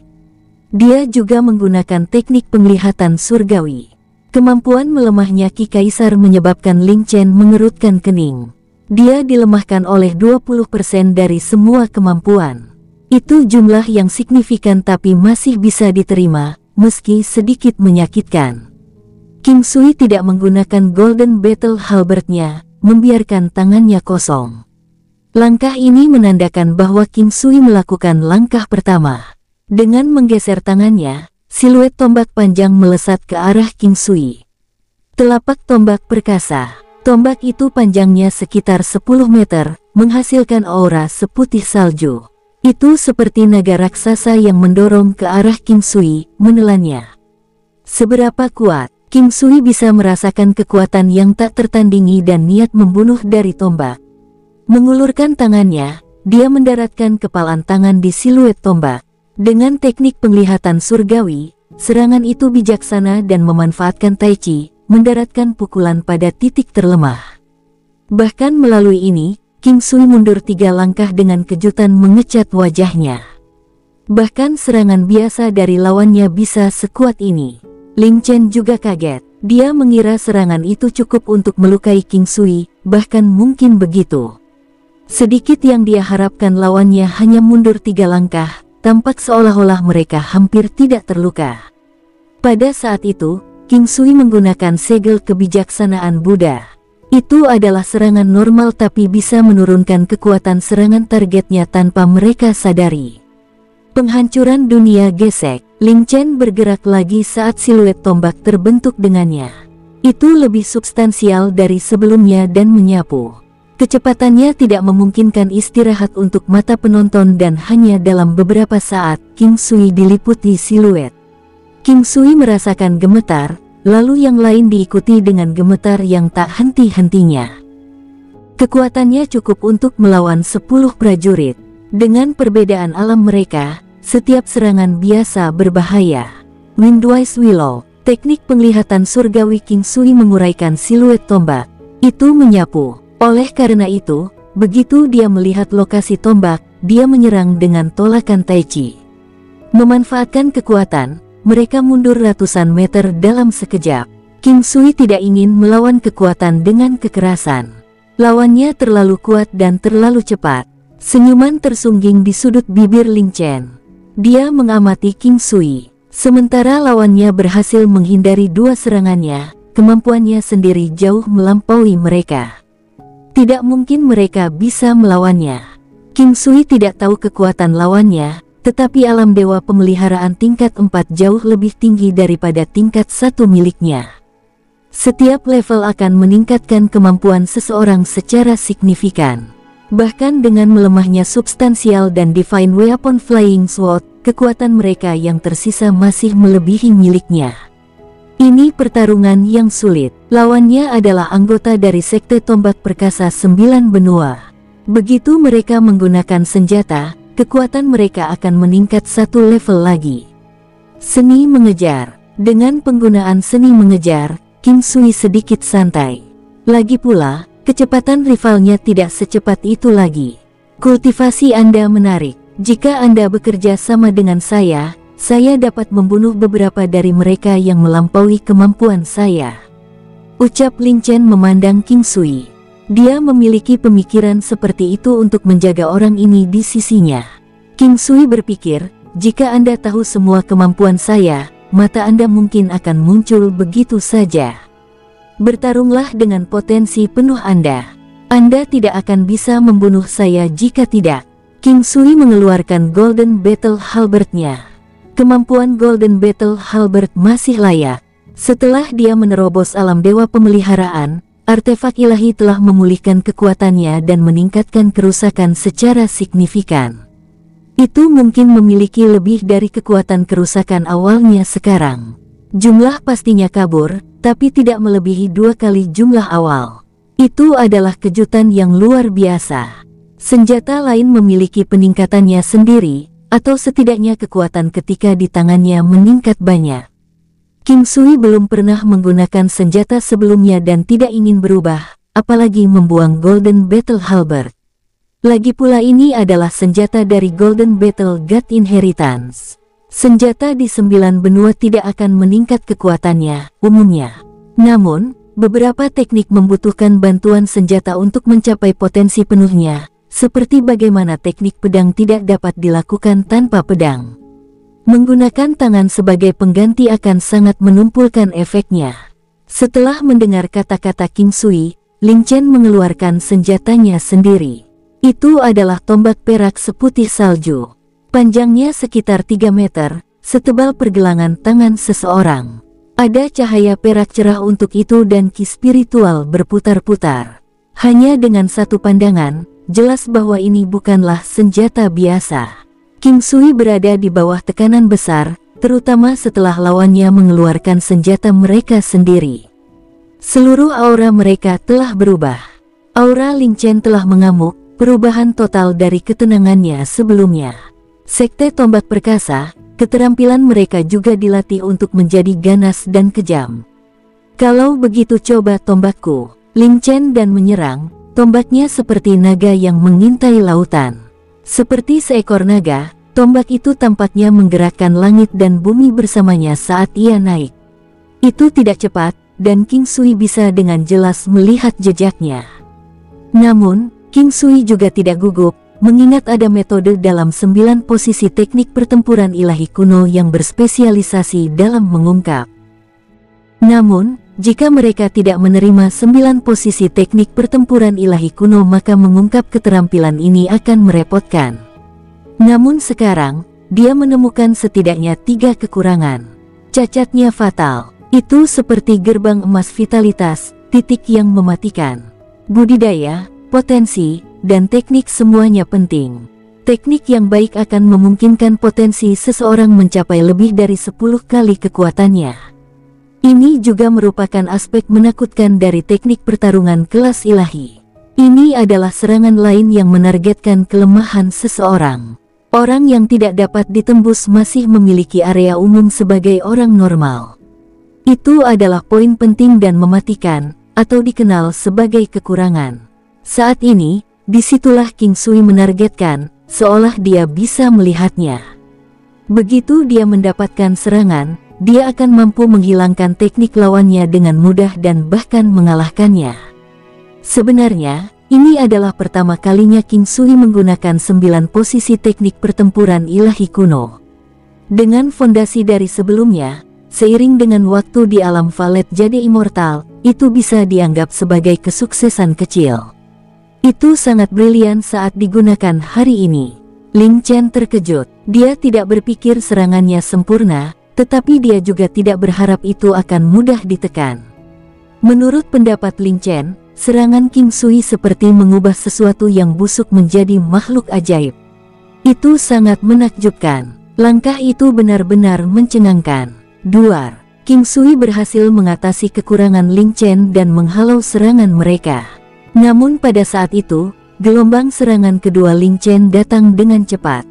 Dia juga menggunakan teknik penglihatan surgawi. Kemampuan melemahnya Qi Kaisar menyebabkan Ling Chen mengerutkan kening. Dia dilemahkan oleh 20% dari semua kemampuan. Itu jumlah yang signifikan tapi masih bisa diterima, meski sedikit menyakitkan. King Sui tidak menggunakan Golden Battle Halberd-nya, membiarkan tangannya kosong. Langkah ini menandakan bahwa King Sui melakukan langkah pertama. Dengan menggeser tangannya, siluet tombak panjang melesat ke arah King Sui. Telapak tombak perkasa. Tombak itu panjangnya sekitar 10 meter, menghasilkan aura seputih salju. Itu seperti naga raksasa yang mendorong ke arah King Sui, menelannya. Seberapa kuat, King Sui bisa merasakan kekuatan yang tak tertandingi dan niat membunuh dari tombak. Mengulurkan tangannya, dia mendaratkan kepalan tangan di siluet tombak. Dengan teknik penglihatan surgawi, serangan itu bijaksana dan memanfaatkan Tai Chi, mendaratkan pukulan pada titik terlemah. Bahkan melalui ini, King Sui mundur 3 langkah dengan kejutan mengecat wajahnya. Bahkan serangan biasa dari lawannya bisa sekuat ini. Ling Chen juga kaget. Dia mengira serangan itu cukup untuk melukai King Sui, bahkan mungkin begitu. Sedikit yang dia harapkan lawannya hanya mundur 3 langkah, tampak seolah-olah mereka hampir tidak terluka. Pada saat itu, King Sui menggunakan segel kebijaksanaan Buddha. Itu adalah serangan normal tapi bisa menurunkan kekuatan serangan targetnya tanpa mereka sadari. Penghancuran dunia gesek. Lin Chen bergerak lagi saat siluet tombak terbentuk dengannya. Itu lebih substansial dari sebelumnya dan menyapu. Kecepatannya tidak memungkinkan istirahat untuk mata penonton dan hanya dalam beberapa saat, King Sui diliputi siluet. King Sui merasakan gemetar, lalu yang lain diikuti dengan gemetar yang tak henti-hentinya. Kekuatannya cukup untuk melawan 10 prajurit. Dengan perbedaan alam mereka, setiap serangan biasa berbahaya. Windwise Willow, teknik penglihatan surgawi King Sui menguraikan siluet tombak. Itu menyapu. Oleh karena itu, begitu dia melihat lokasi tombak, dia menyerang dengan tolakan Tai Chi. Memanfaatkan kekuatan, mereka mundur ratusan meter dalam sekejap. King Sui tidak ingin melawan kekuatan dengan kekerasan. Lawannya terlalu kuat dan terlalu cepat. Senyuman tersungging di sudut bibir Lin Chen. Dia mengamati King Sui. Sementara lawannya berhasil menghindari 2 serangannya, kemampuannya sendiri jauh melampaui mereka. Tidak mungkin mereka bisa melawannya. King Sui tidak tahu kekuatan lawannya, tetapi alam dewa pemeliharaan tingkat 4 jauh lebih tinggi daripada tingkat 1 miliknya. Setiap level akan meningkatkan kemampuan seseorang secara signifikan. Bahkan dengan melemahnya substansial dan Divine Weapon Flying Sword, kekuatan mereka yang tersisa masih melebihi miliknya. Ini pertarungan yang sulit. Lawannya adalah anggota dari Sekte Tombak Perkasa 9 Benua. Begitu mereka menggunakan senjata, kekuatan mereka akan meningkat 1 level lagi. Seni mengejar. Dengan penggunaan seni mengejar, King Sui sedikit santai. Lagi pula, kecepatan rivalnya tidak secepat itu lagi. Kultivasi Anda menarik. Jika Anda bekerja sama dengan saya dapat membunuh beberapa dari mereka yang melampaui kemampuan saya. Ucap Lin Chen memandang King Sui. Dia memiliki pemikiran seperti itu untuk menjaga orang ini di sisinya. King Sui berpikir, jika Anda tahu semua kemampuan saya, mata Anda mungkin akan muncul begitu saja. Bertarunglah dengan potensi penuh Anda. Anda tidak akan bisa membunuh saya jika tidak. King Sui mengeluarkan Golden Battle Halberd-nya. Kemampuan Golden Battle Halberd masih layak. Setelah dia menerobos alam dewa pemeliharaan, artefak ilahi telah memulihkan kekuatannya dan meningkatkan kerusakan secara signifikan. Itu mungkin memiliki lebih dari kekuatan kerusakan awalnya sekarang. Jumlah pastinya kabur, tapi tidak melebihi 2 kali jumlah awal. Itu adalah kejutan yang luar biasa. Senjata lain memiliki peningkatannya sendiri, atau setidaknya kekuatan ketika di tangannya meningkat banyak. King Sui belum pernah menggunakan senjata sebelumnya dan tidak ingin berubah, apalagi membuang Golden Battle Halberd. Lagi pula ini adalah senjata dari Golden Battle God Inheritance. Senjata di 9 benua tidak akan meningkat kekuatannya, umumnya. Namun, beberapa teknik membutuhkan bantuan senjata untuk mencapai potensi penuhnya, seperti bagaimana teknik pedang tidak dapat dilakukan tanpa pedang. Menggunakan tangan sebagai pengganti akan sangat menumpulkan efeknya. Setelah mendengar kata-kata King Sui, Lin Chen mengeluarkan senjatanya sendiri. Itu adalah tombak perak seputih salju. Panjangnya sekitar 3 meter, setebal pergelangan tangan seseorang. Ada cahaya perak cerah untuk itu dan ki spiritual berputar-putar. Hanya dengan satu pandangan, jelas bahwa ini bukanlah senjata biasa. King Sui berada di bawah tekanan besar, terutama setelah lawannya mengeluarkan senjata mereka sendiri. Seluruh aura mereka telah berubah. Aura Lin Chen telah mengamuk, perubahan total dari ketenangannya sebelumnya. Sekte Tombak Perkasa, keterampilan mereka juga dilatih untuk menjadi ganas dan kejam. Kalau begitu coba tombakku, Lin Chen dan menyerang, tombaknya seperti naga yang mengintai lautan. Seperti seekor naga, tombak itu tampaknya menggerakkan langit dan bumi bersamanya saat ia naik. Itu tidak cepat, dan King Sui bisa dengan jelas melihat jejaknya. Namun, King Sui juga tidak gugup, mengingat ada metode dalam 9 posisi teknik pertempuran ilahi kuno yang berspesialisasi dalam mengungkap. Namun, jika mereka tidak menerima 9 posisi teknik pertempuran ilahi kuno, maka mengungkap keterampilan ini akan merepotkan. Namun sekarang, dia menemukan setidaknya 3 kekurangan. Cacatnya fatal. Itu seperti gerbang emas vitalitas, titik yang mematikan. Budidaya, potensi, dan teknik semuanya penting. Teknik yang baik akan memungkinkan potensi seseorang mencapai lebih dari 10 kali kekuatannya. Ini juga merupakan aspek menakutkan dari teknik pertarungan kelas ilahi. Ini adalah serangan lain yang menargetkan kelemahan seseorang. Orang yang tidak dapat ditembus masih memiliki area umum sebagai orang normal. Itu adalah poin penting dan mematikan, atau dikenal sebagai kekurangan. Saat ini, disitulah King Sui menargetkan, seolah dia bisa melihatnya. Begitu dia mendapatkan serangan, dia akan mampu menghilangkan teknik lawannya dengan mudah dan bahkan mengalahkannya. Sebenarnya, ini adalah pertama kalinya King Sui menggunakan 9 posisi teknik pertempuran ilahi kuno. Dengan fondasi dari sebelumnya, seiring dengan waktu di alam Valet jadi immortal, itu bisa dianggap sebagai kesuksesan kecil. Itu sangat brilian saat digunakan hari ini. Ling Chen terkejut. Dia tidak berpikir serangannya sempurna, tetapi dia juga tidak berharap itu akan mudah ditekan. Menurut pendapat Ling Chen, serangan King Sui seperti mengubah sesuatu yang busuk menjadi makhluk ajaib. Itu sangat menakjubkan. Langkah itu benar-benar mencengangkan. Duar, King Sui berhasil mengatasi kekurangan Ling Chen dan menghalau serangan mereka. Namun pada saat itu, gelombang serangan kedua Ling Chen datang dengan cepat.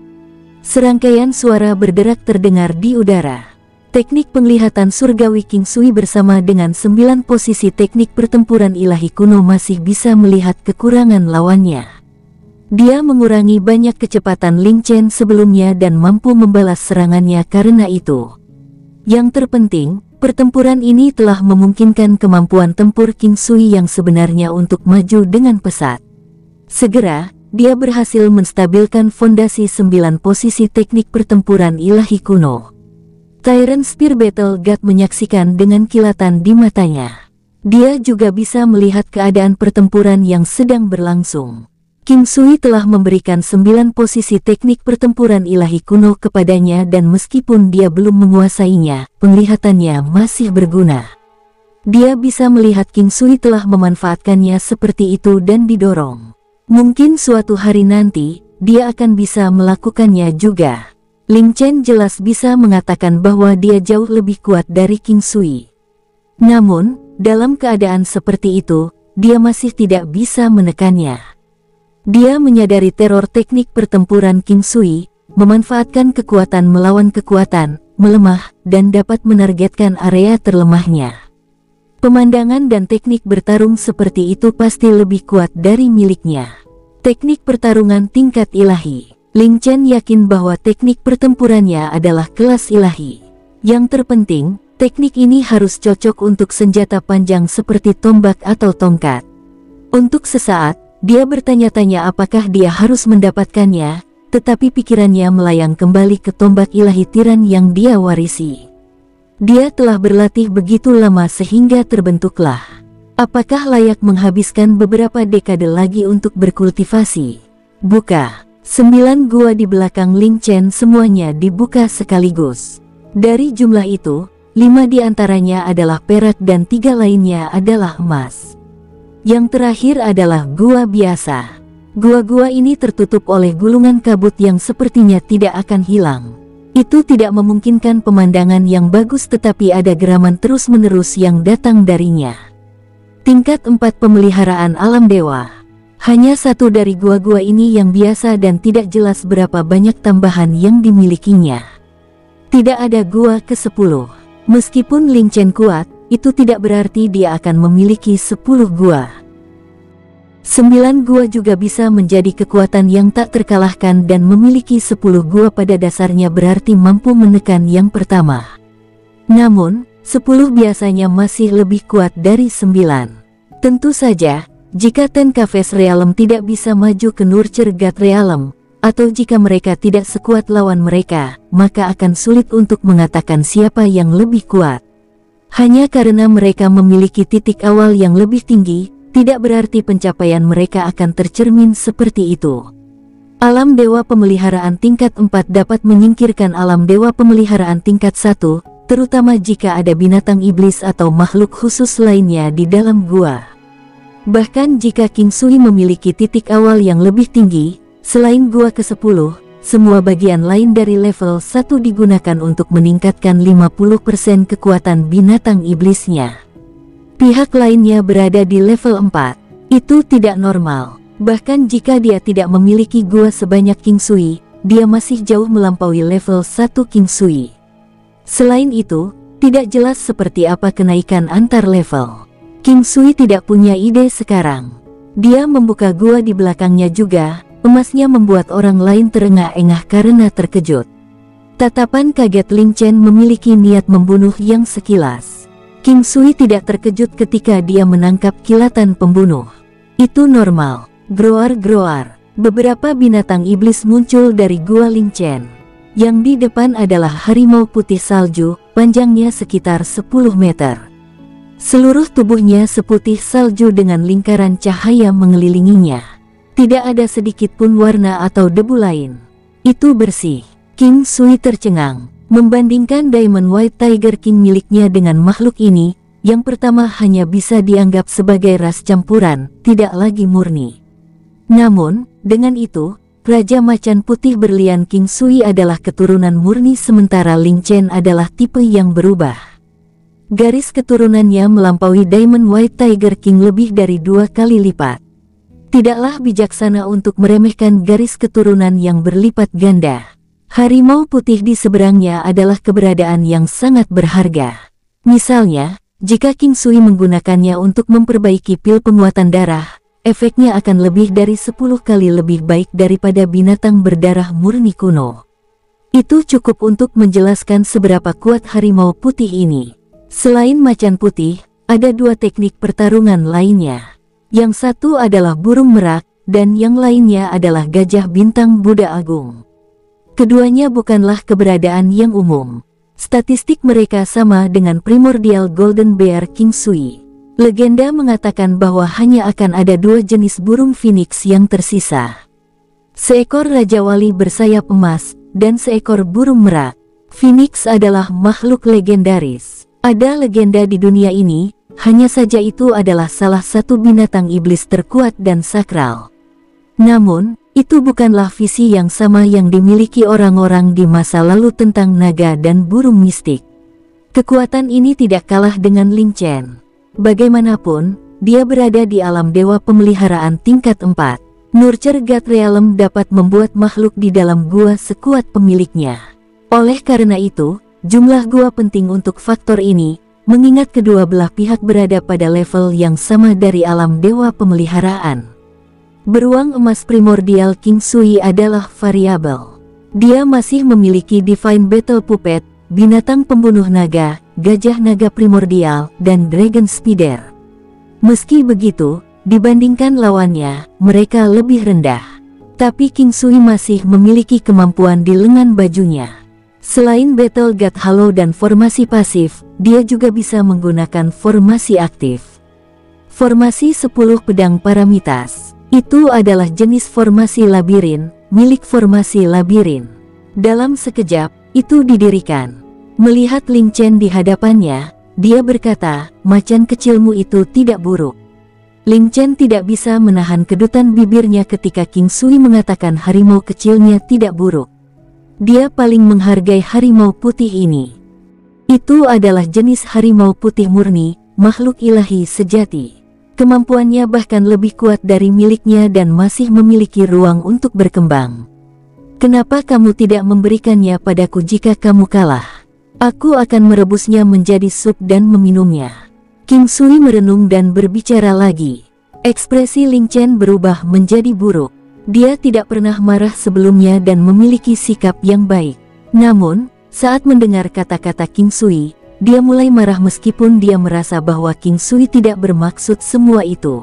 Serangkaian suara berderak terdengar di udara. Teknik penglihatan surgawi King Sui bersama dengan 9 posisi teknik pertempuran ilahi kuno masih bisa melihat kekurangan lawannya. Dia mengurangi banyak kecepatan Ling Chen sebelumnya dan mampu membalas serangannya karena itu. Yang terpenting, pertempuran ini telah memungkinkan kemampuan tempur King Sui yang sebenarnya untuk maju dengan pesat. Segera, dia berhasil menstabilkan fondasi 9 posisi teknik pertempuran ilahi kuno. Tyrant Spear Battle God menyaksikan dengan kilatan di matanya. Dia juga bisa melihat keadaan pertempuran yang sedang berlangsung. King Sui telah memberikan 9 posisi teknik pertempuran ilahi kuno kepadanya dan meskipun dia belum menguasainya, penglihatannya masih berguna. Dia bisa melihat King Sui telah memanfaatkannya seperti itu dan didorong. Mungkin suatu hari nanti, dia akan bisa melakukannya juga. Ling Chen jelas bisa mengatakan bahwa dia jauh lebih kuat dari King Sui. Namun, dalam keadaan seperti itu, dia masih tidak bisa menekannya. Dia menyadari teror teknik pertempuran King Sui, memanfaatkan kekuatan melawan kekuatan, melemah, dan dapat menargetkan area terlemahnya. Pemandangan dan teknik bertarung seperti itu pasti lebih kuat dari miliknya. Teknik pertarungan tingkat ilahi. Ling Chen yakin bahwa teknik pertempurannya adalah kelas ilahi. Yang terpenting, teknik ini harus cocok untuk senjata panjang seperti tombak atau tongkat. Untuk sesaat, dia bertanya-tanya apakah dia harus mendapatkannya, tetapi pikirannya melayang kembali ke tombak ilahi tiran yang dia warisi. Dia telah berlatih begitu lama sehingga terbentuklah. Apakah layak menghabiskan beberapa dekade lagi untuk berkultivasi? Buka. 9 gua di belakang Ling Chen semuanya dibuka sekaligus. Dari jumlah itu, 5 di antaranya adalah perak dan 3 lainnya adalah emas. Yang terakhir adalah gua biasa. Gua-gua ini tertutup oleh gulungan kabut yang sepertinya tidak akan hilang. Itu tidak memungkinkan pemandangan yang bagus, tetapi ada geraman terus-menerus yang datang darinya. Tingkat 4 pemeliharaan alam dewa. Hanya satu dari gua-gua ini yang biasa dan tidak jelas berapa banyak tambahan yang dimilikinya. Tidak ada gua ke-10. Meskipun Ling Chen kuat, itu tidak berarti dia akan memiliki 10 gua. 9 gua juga bisa menjadi kekuatan yang tak terkalahkan dan memiliki 10 gua pada dasarnya berarti mampu menekan yang pertama. Namun, 10 biasanya masih lebih kuat dari 9. Tentu saja, jika Ten Caves Realm tidak bisa maju ke Nurture God Realm, atau jika mereka tidak sekuat lawan mereka, maka akan sulit untuk mengatakan siapa yang lebih kuat. Hanya karena mereka memiliki titik awal yang lebih tinggi, tidak berarti pencapaian mereka akan tercermin seperti itu. Alam Dewa Pemeliharaan tingkat 4 dapat menyingkirkan alam Dewa Pemeliharaan tingkat 1, terutama jika ada binatang iblis atau makhluk khusus lainnya di dalam gua. Bahkan jika King Sui memiliki titik awal yang lebih tinggi, selain gua ke-10, semua bagian lain dari level 1 digunakan untuk meningkatkan 50% kekuatan binatang iblisnya. Pihak lainnya berada di level 4. Itu tidak normal. Bahkan jika dia tidak memiliki gua sebanyak King Sui, dia masih jauh melampaui level 1 King Sui. Selain itu, tidak jelas seperti apa kenaikan antar level. King Sui tidak punya ide sekarang. Dia membuka gua di belakangnya juga. Emasnya membuat orang lain terengah-engah karena terkejut. Tatapan kaget Ling Chen memiliki niat membunuh yang sekilas. King Sui tidak terkejut ketika dia menangkap kilatan pembunuh. Itu normal. Groar-groar. Beberapa binatang iblis muncul dari gua Ling Chen. Yang di depan adalah harimau putih salju, panjangnya sekitar 10 meter. Seluruh tubuhnya seputih salju dengan lingkaran cahaya mengelilinginya. Tidak ada sedikit pun warna atau debu lain. Itu bersih. King Sui tercengang. Membandingkan Diamond White Tiger King miliknya dengan makhluk ini, yang pertama hanya bisa dianggap sebagai ras campuran, tidak lagi murni. Namun, dengan itu, Raja Macan Putih Berlian King Sui adalah keturunan murni sementara Ling Chen adalah tipe yang berubah. Garis keturunannya melampaui Diamond White Tiger King lebih dari 2 kali lipat. Tidaklah bijaksana untuk meremehkan garis keturunan yang berlipat ganda. Harimau putih di seberangnya adalah keberadaan yang sangat berharga. Misalnya, jika King Sui menggunakannya untuk memperbaiki pil penguatan darah, efeknya akan lebih dari 10 kali lebih baik daripada binatang berdarah murni kuno. Itu cukup untuk menjelaskan seberapa kuat harimau putih ini. Selain macan putih, ada 2 teknik pertarungan lainnya. Yang satu adalah burung merak, dan yang lainnya adalah gajah bintang Buddha Agung. Keduanya bukanlah keberadaan yang umum. Statistik mereka sama dengan Primordial Golden Bear King Sui. Legenda mengatakan bahwa hanya akan ada 2 jenis burung phoenix yang tersisa. Seekor Raja Wali bersayap emas, dan seekor burung merak. Phoenix adalah makhluk legendaris. Ada legenda di dunia ini, hanya saja itu adalah salah satu binatang iblis terkuat dan sakral. Namun, itu bukanlah visi yang sama yang dimiliki orang-orang di masa lalu tentang naga dan burung mistik. Kekuatan ini tidak kalah dengan Ling Chen. Bagaimanapun, dia berada di alam dewa pemeliharaan tingkat 4. Nurture God Realm dapat membuat makhluk di dalam gua sekuat pemiliknya. Oleh karena itu, jumlah gua penting untuk faktor ini, mengingat kedua belah pihak berada pada level yang sama dari alam dewa pemeliharaan. Beruang emas primordial King Sui adalah variabel. Dia masih memiliki Divine Battle Puppet, binatang pembunuh naga, gajah naga primordial, dan Dragon Spider. Meski begitu, dibandingkan lawannya, mereka lebih rendah. Tapi King Sui masih memiliki kemampuan di lengan bajunya. Selain Battle God Halo dan formasi pasif, dia juga bisa menggunakan formasi aktif. Formasi 10 pedang paramitas. Itu adalah jenis formasi labirin, milik formasi labirin. Dalam sekejap, itu didirikan. Melihat Ling Chen di hadapannya, dia berkata, macan kecilmu itu tidak buruk. Ling Chen tidak bisa menahan kedutan bibirnya ketika King Sui mengatakan harimau kecilnya tidak buruk. Dia paling menghargai harimau putih ini. Itu adalah jenis harimau putih murni, makhluk ilahi sejati. Kemampuannya bahkan lebih kuat dari miliknya dan masih memiliki ruang untuk berkembang. Kenapa kamu tidak memberikannya padaku jika kamu kalah? Aku akan merebusnya menjadi sup dan meminumnya. King Sui merenung dan berbicara lagi. Ekspresi Ling Chen berubah menjadi buruk. Dia tidak pernah marah sebelumnya dan memiliki sikap yang baik. Namun, saat mendengar kata-kata King Sui, dia mulai marah meskipun dia merasa bahwa King Sui tidak bermaksud semua itu.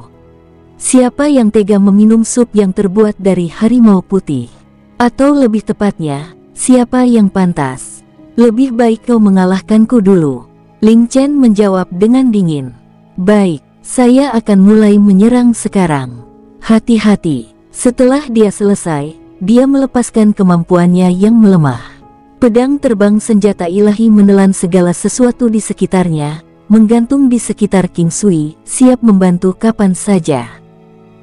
Siapa yang tega meminum sup yang terbuat dari harimau putih? Atau lebih tepatnya, siapa yang pantas? Lebih baik kau mengalahkanku dulu. Ling Chen menjawab dengan dingin. Baik, saya akan mulai menyerang sekarang. Hati-hati. Setelah dia selesai, dia melepaskan kemampuannya yang melemah. Pedang terbang senjata ilahi menelan segala sesuatu di sekitarnya, menggantung di sekitar King Sui, siap membantu kapan saja.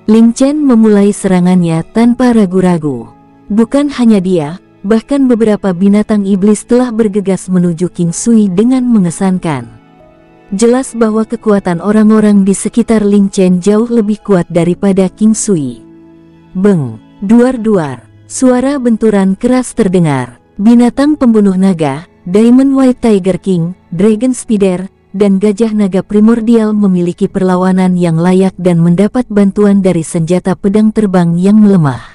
Ling Chen memulai serangannya tanpa ragu-ragu. Bukan hanya dia, bahkan beberapa binatang iblis telah bergegas menuju King Sui dengan mengesankan. Jelas bahwa kekuatan orang-orang di sekitar Ling Chen jauh lebih kuat daripada King Sui. Beng, duar-duar, suara benturan keras terdengar. Binatang pembunuh naga, Diamond White Tiger King, Dragon Spider, dan gajah naga primordial memiliki perlawanan yang layak dan mendapat bantuan dari senjata pedang terbang yang melemah.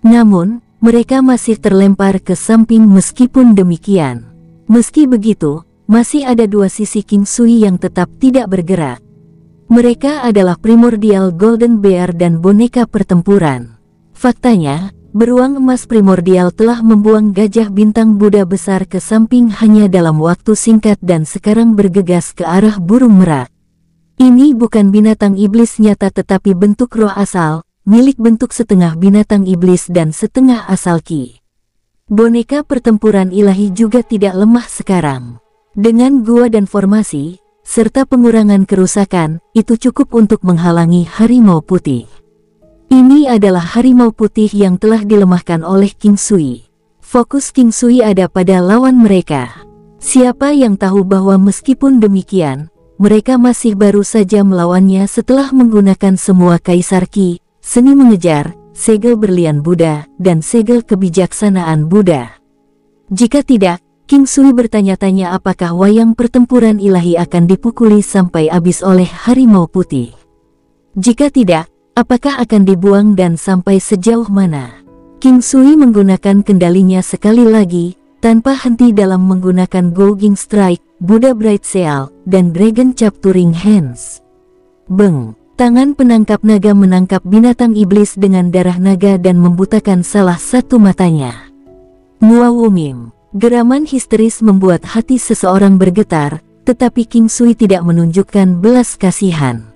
Namun, mereka masih terlempar ke samping meskipun demikian. Meski begitu, masih ada dua sisi King Sui yang tetap tidak bergerak. Mereka adalah primordial Golden Bear dan boneka pertempuran. Faktanya, beruang emas primordial telah membuang gajah bintang Buddha besar ke samping hanya dalam waktu singkat dan sekarang bergegas ke arah burung merak. Ini bukan binatang iblis nyata tetapi bentuk roh asal, milik bentuk setengah binatang iblis dan setengah asal Ki. Boneka pertempuran ilahi juga tidak lemah sekarang. Dengan gua dan formasi, serta pengurangan kerusakan, itu cukup untuk menghalangi harimau putih. Ini adalah harimau putih yang telah dilemahkan oleh King Sui. Fokus King Sui ada pada lawan mereka. Siapa yang tahu bahwa meskipun demikian, mereka masih baru saja melawannya setelah menggunakan semua kaisar Ki, seni mengejar, segel berlian Buddha, dan segel kebijaksanaan Buddha. Jika tidak, King Sui bertanya-tanya apakah wayang pertempuran ilahi akan dipukuli sampai habis oleh harimau putih. Jika tidak, apakah akan dibuang dan sampai sejauh mana? King Sui menggunakan kendalinya sekali lagi, tanpa henti dalam menggunakan Gouging Strike, Buddha Bright Seal, dan Dragon Capturing Hands. Beng, tangan penangkap naga menangkap binatang iblis dengan darah naga dan membutakan salah satu matanya. Muawumim, geraman histeris membuat hati seseorang bergetar, tetapi King Sui tidak menunjukkan belas kasihan.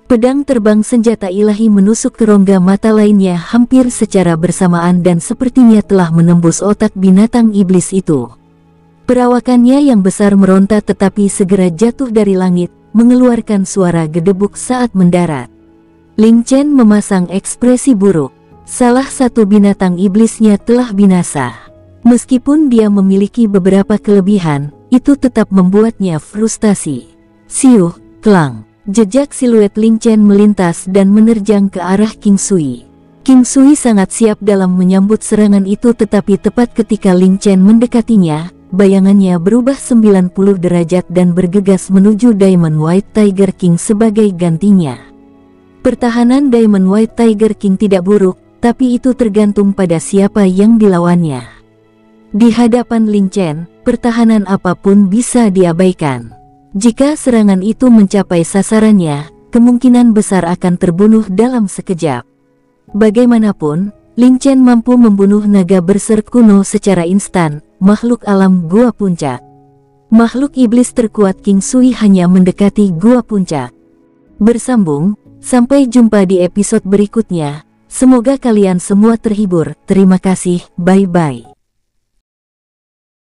Pedang terbang senjata ilahi menusuk ke rongga mata lainnya hampir secara bersamaan dan sepertinya telah menembus otak binatang iblis itu. Perawakannya yang besar meronta tetapi segera jatuh dari langit, mengeluarkan suara gedebuk saat mendarat. Ling Chen memasang ekspresi buruk. Salah satu binatang iblisnya telah binasa. Meskipun dia memiliki beberapa kelebihan, itu tetap membuatnya frustasi. Siuh, klang. Jejak siluet Ling Chen melintas dan menerjang ke arah King Sui. King Sui sangat siap dalam menyambut serangan itu tetapi tepat ketika Ling Chen mendekatinya, bayangannya berubah 90 derajat dan bergegas menuju Diamond White Tiger King sebagai gantinya. Pertahanan Diamond White Tiger King tidak buruk, tapi itu tergantung pada siapa yang dilawannya. Di hadapan Ling Chen, pertahanan apapun bisa diabaikan. Jika serangan itu mencapai sasarannya, kemungkinan besar akan terbunuh dalam sekejap. Bagaimanapun, Ling Chen mampu membunuh naga berserk kuno secara instan, makhluk alam gua puncak. Makhluk iblis terkuat King Sui hanya mendekati gua puncak. Bersambung, sampai jumpa di episode berikutnya. Semoga kalian semua terhibur. Terima kasih, bye-bye.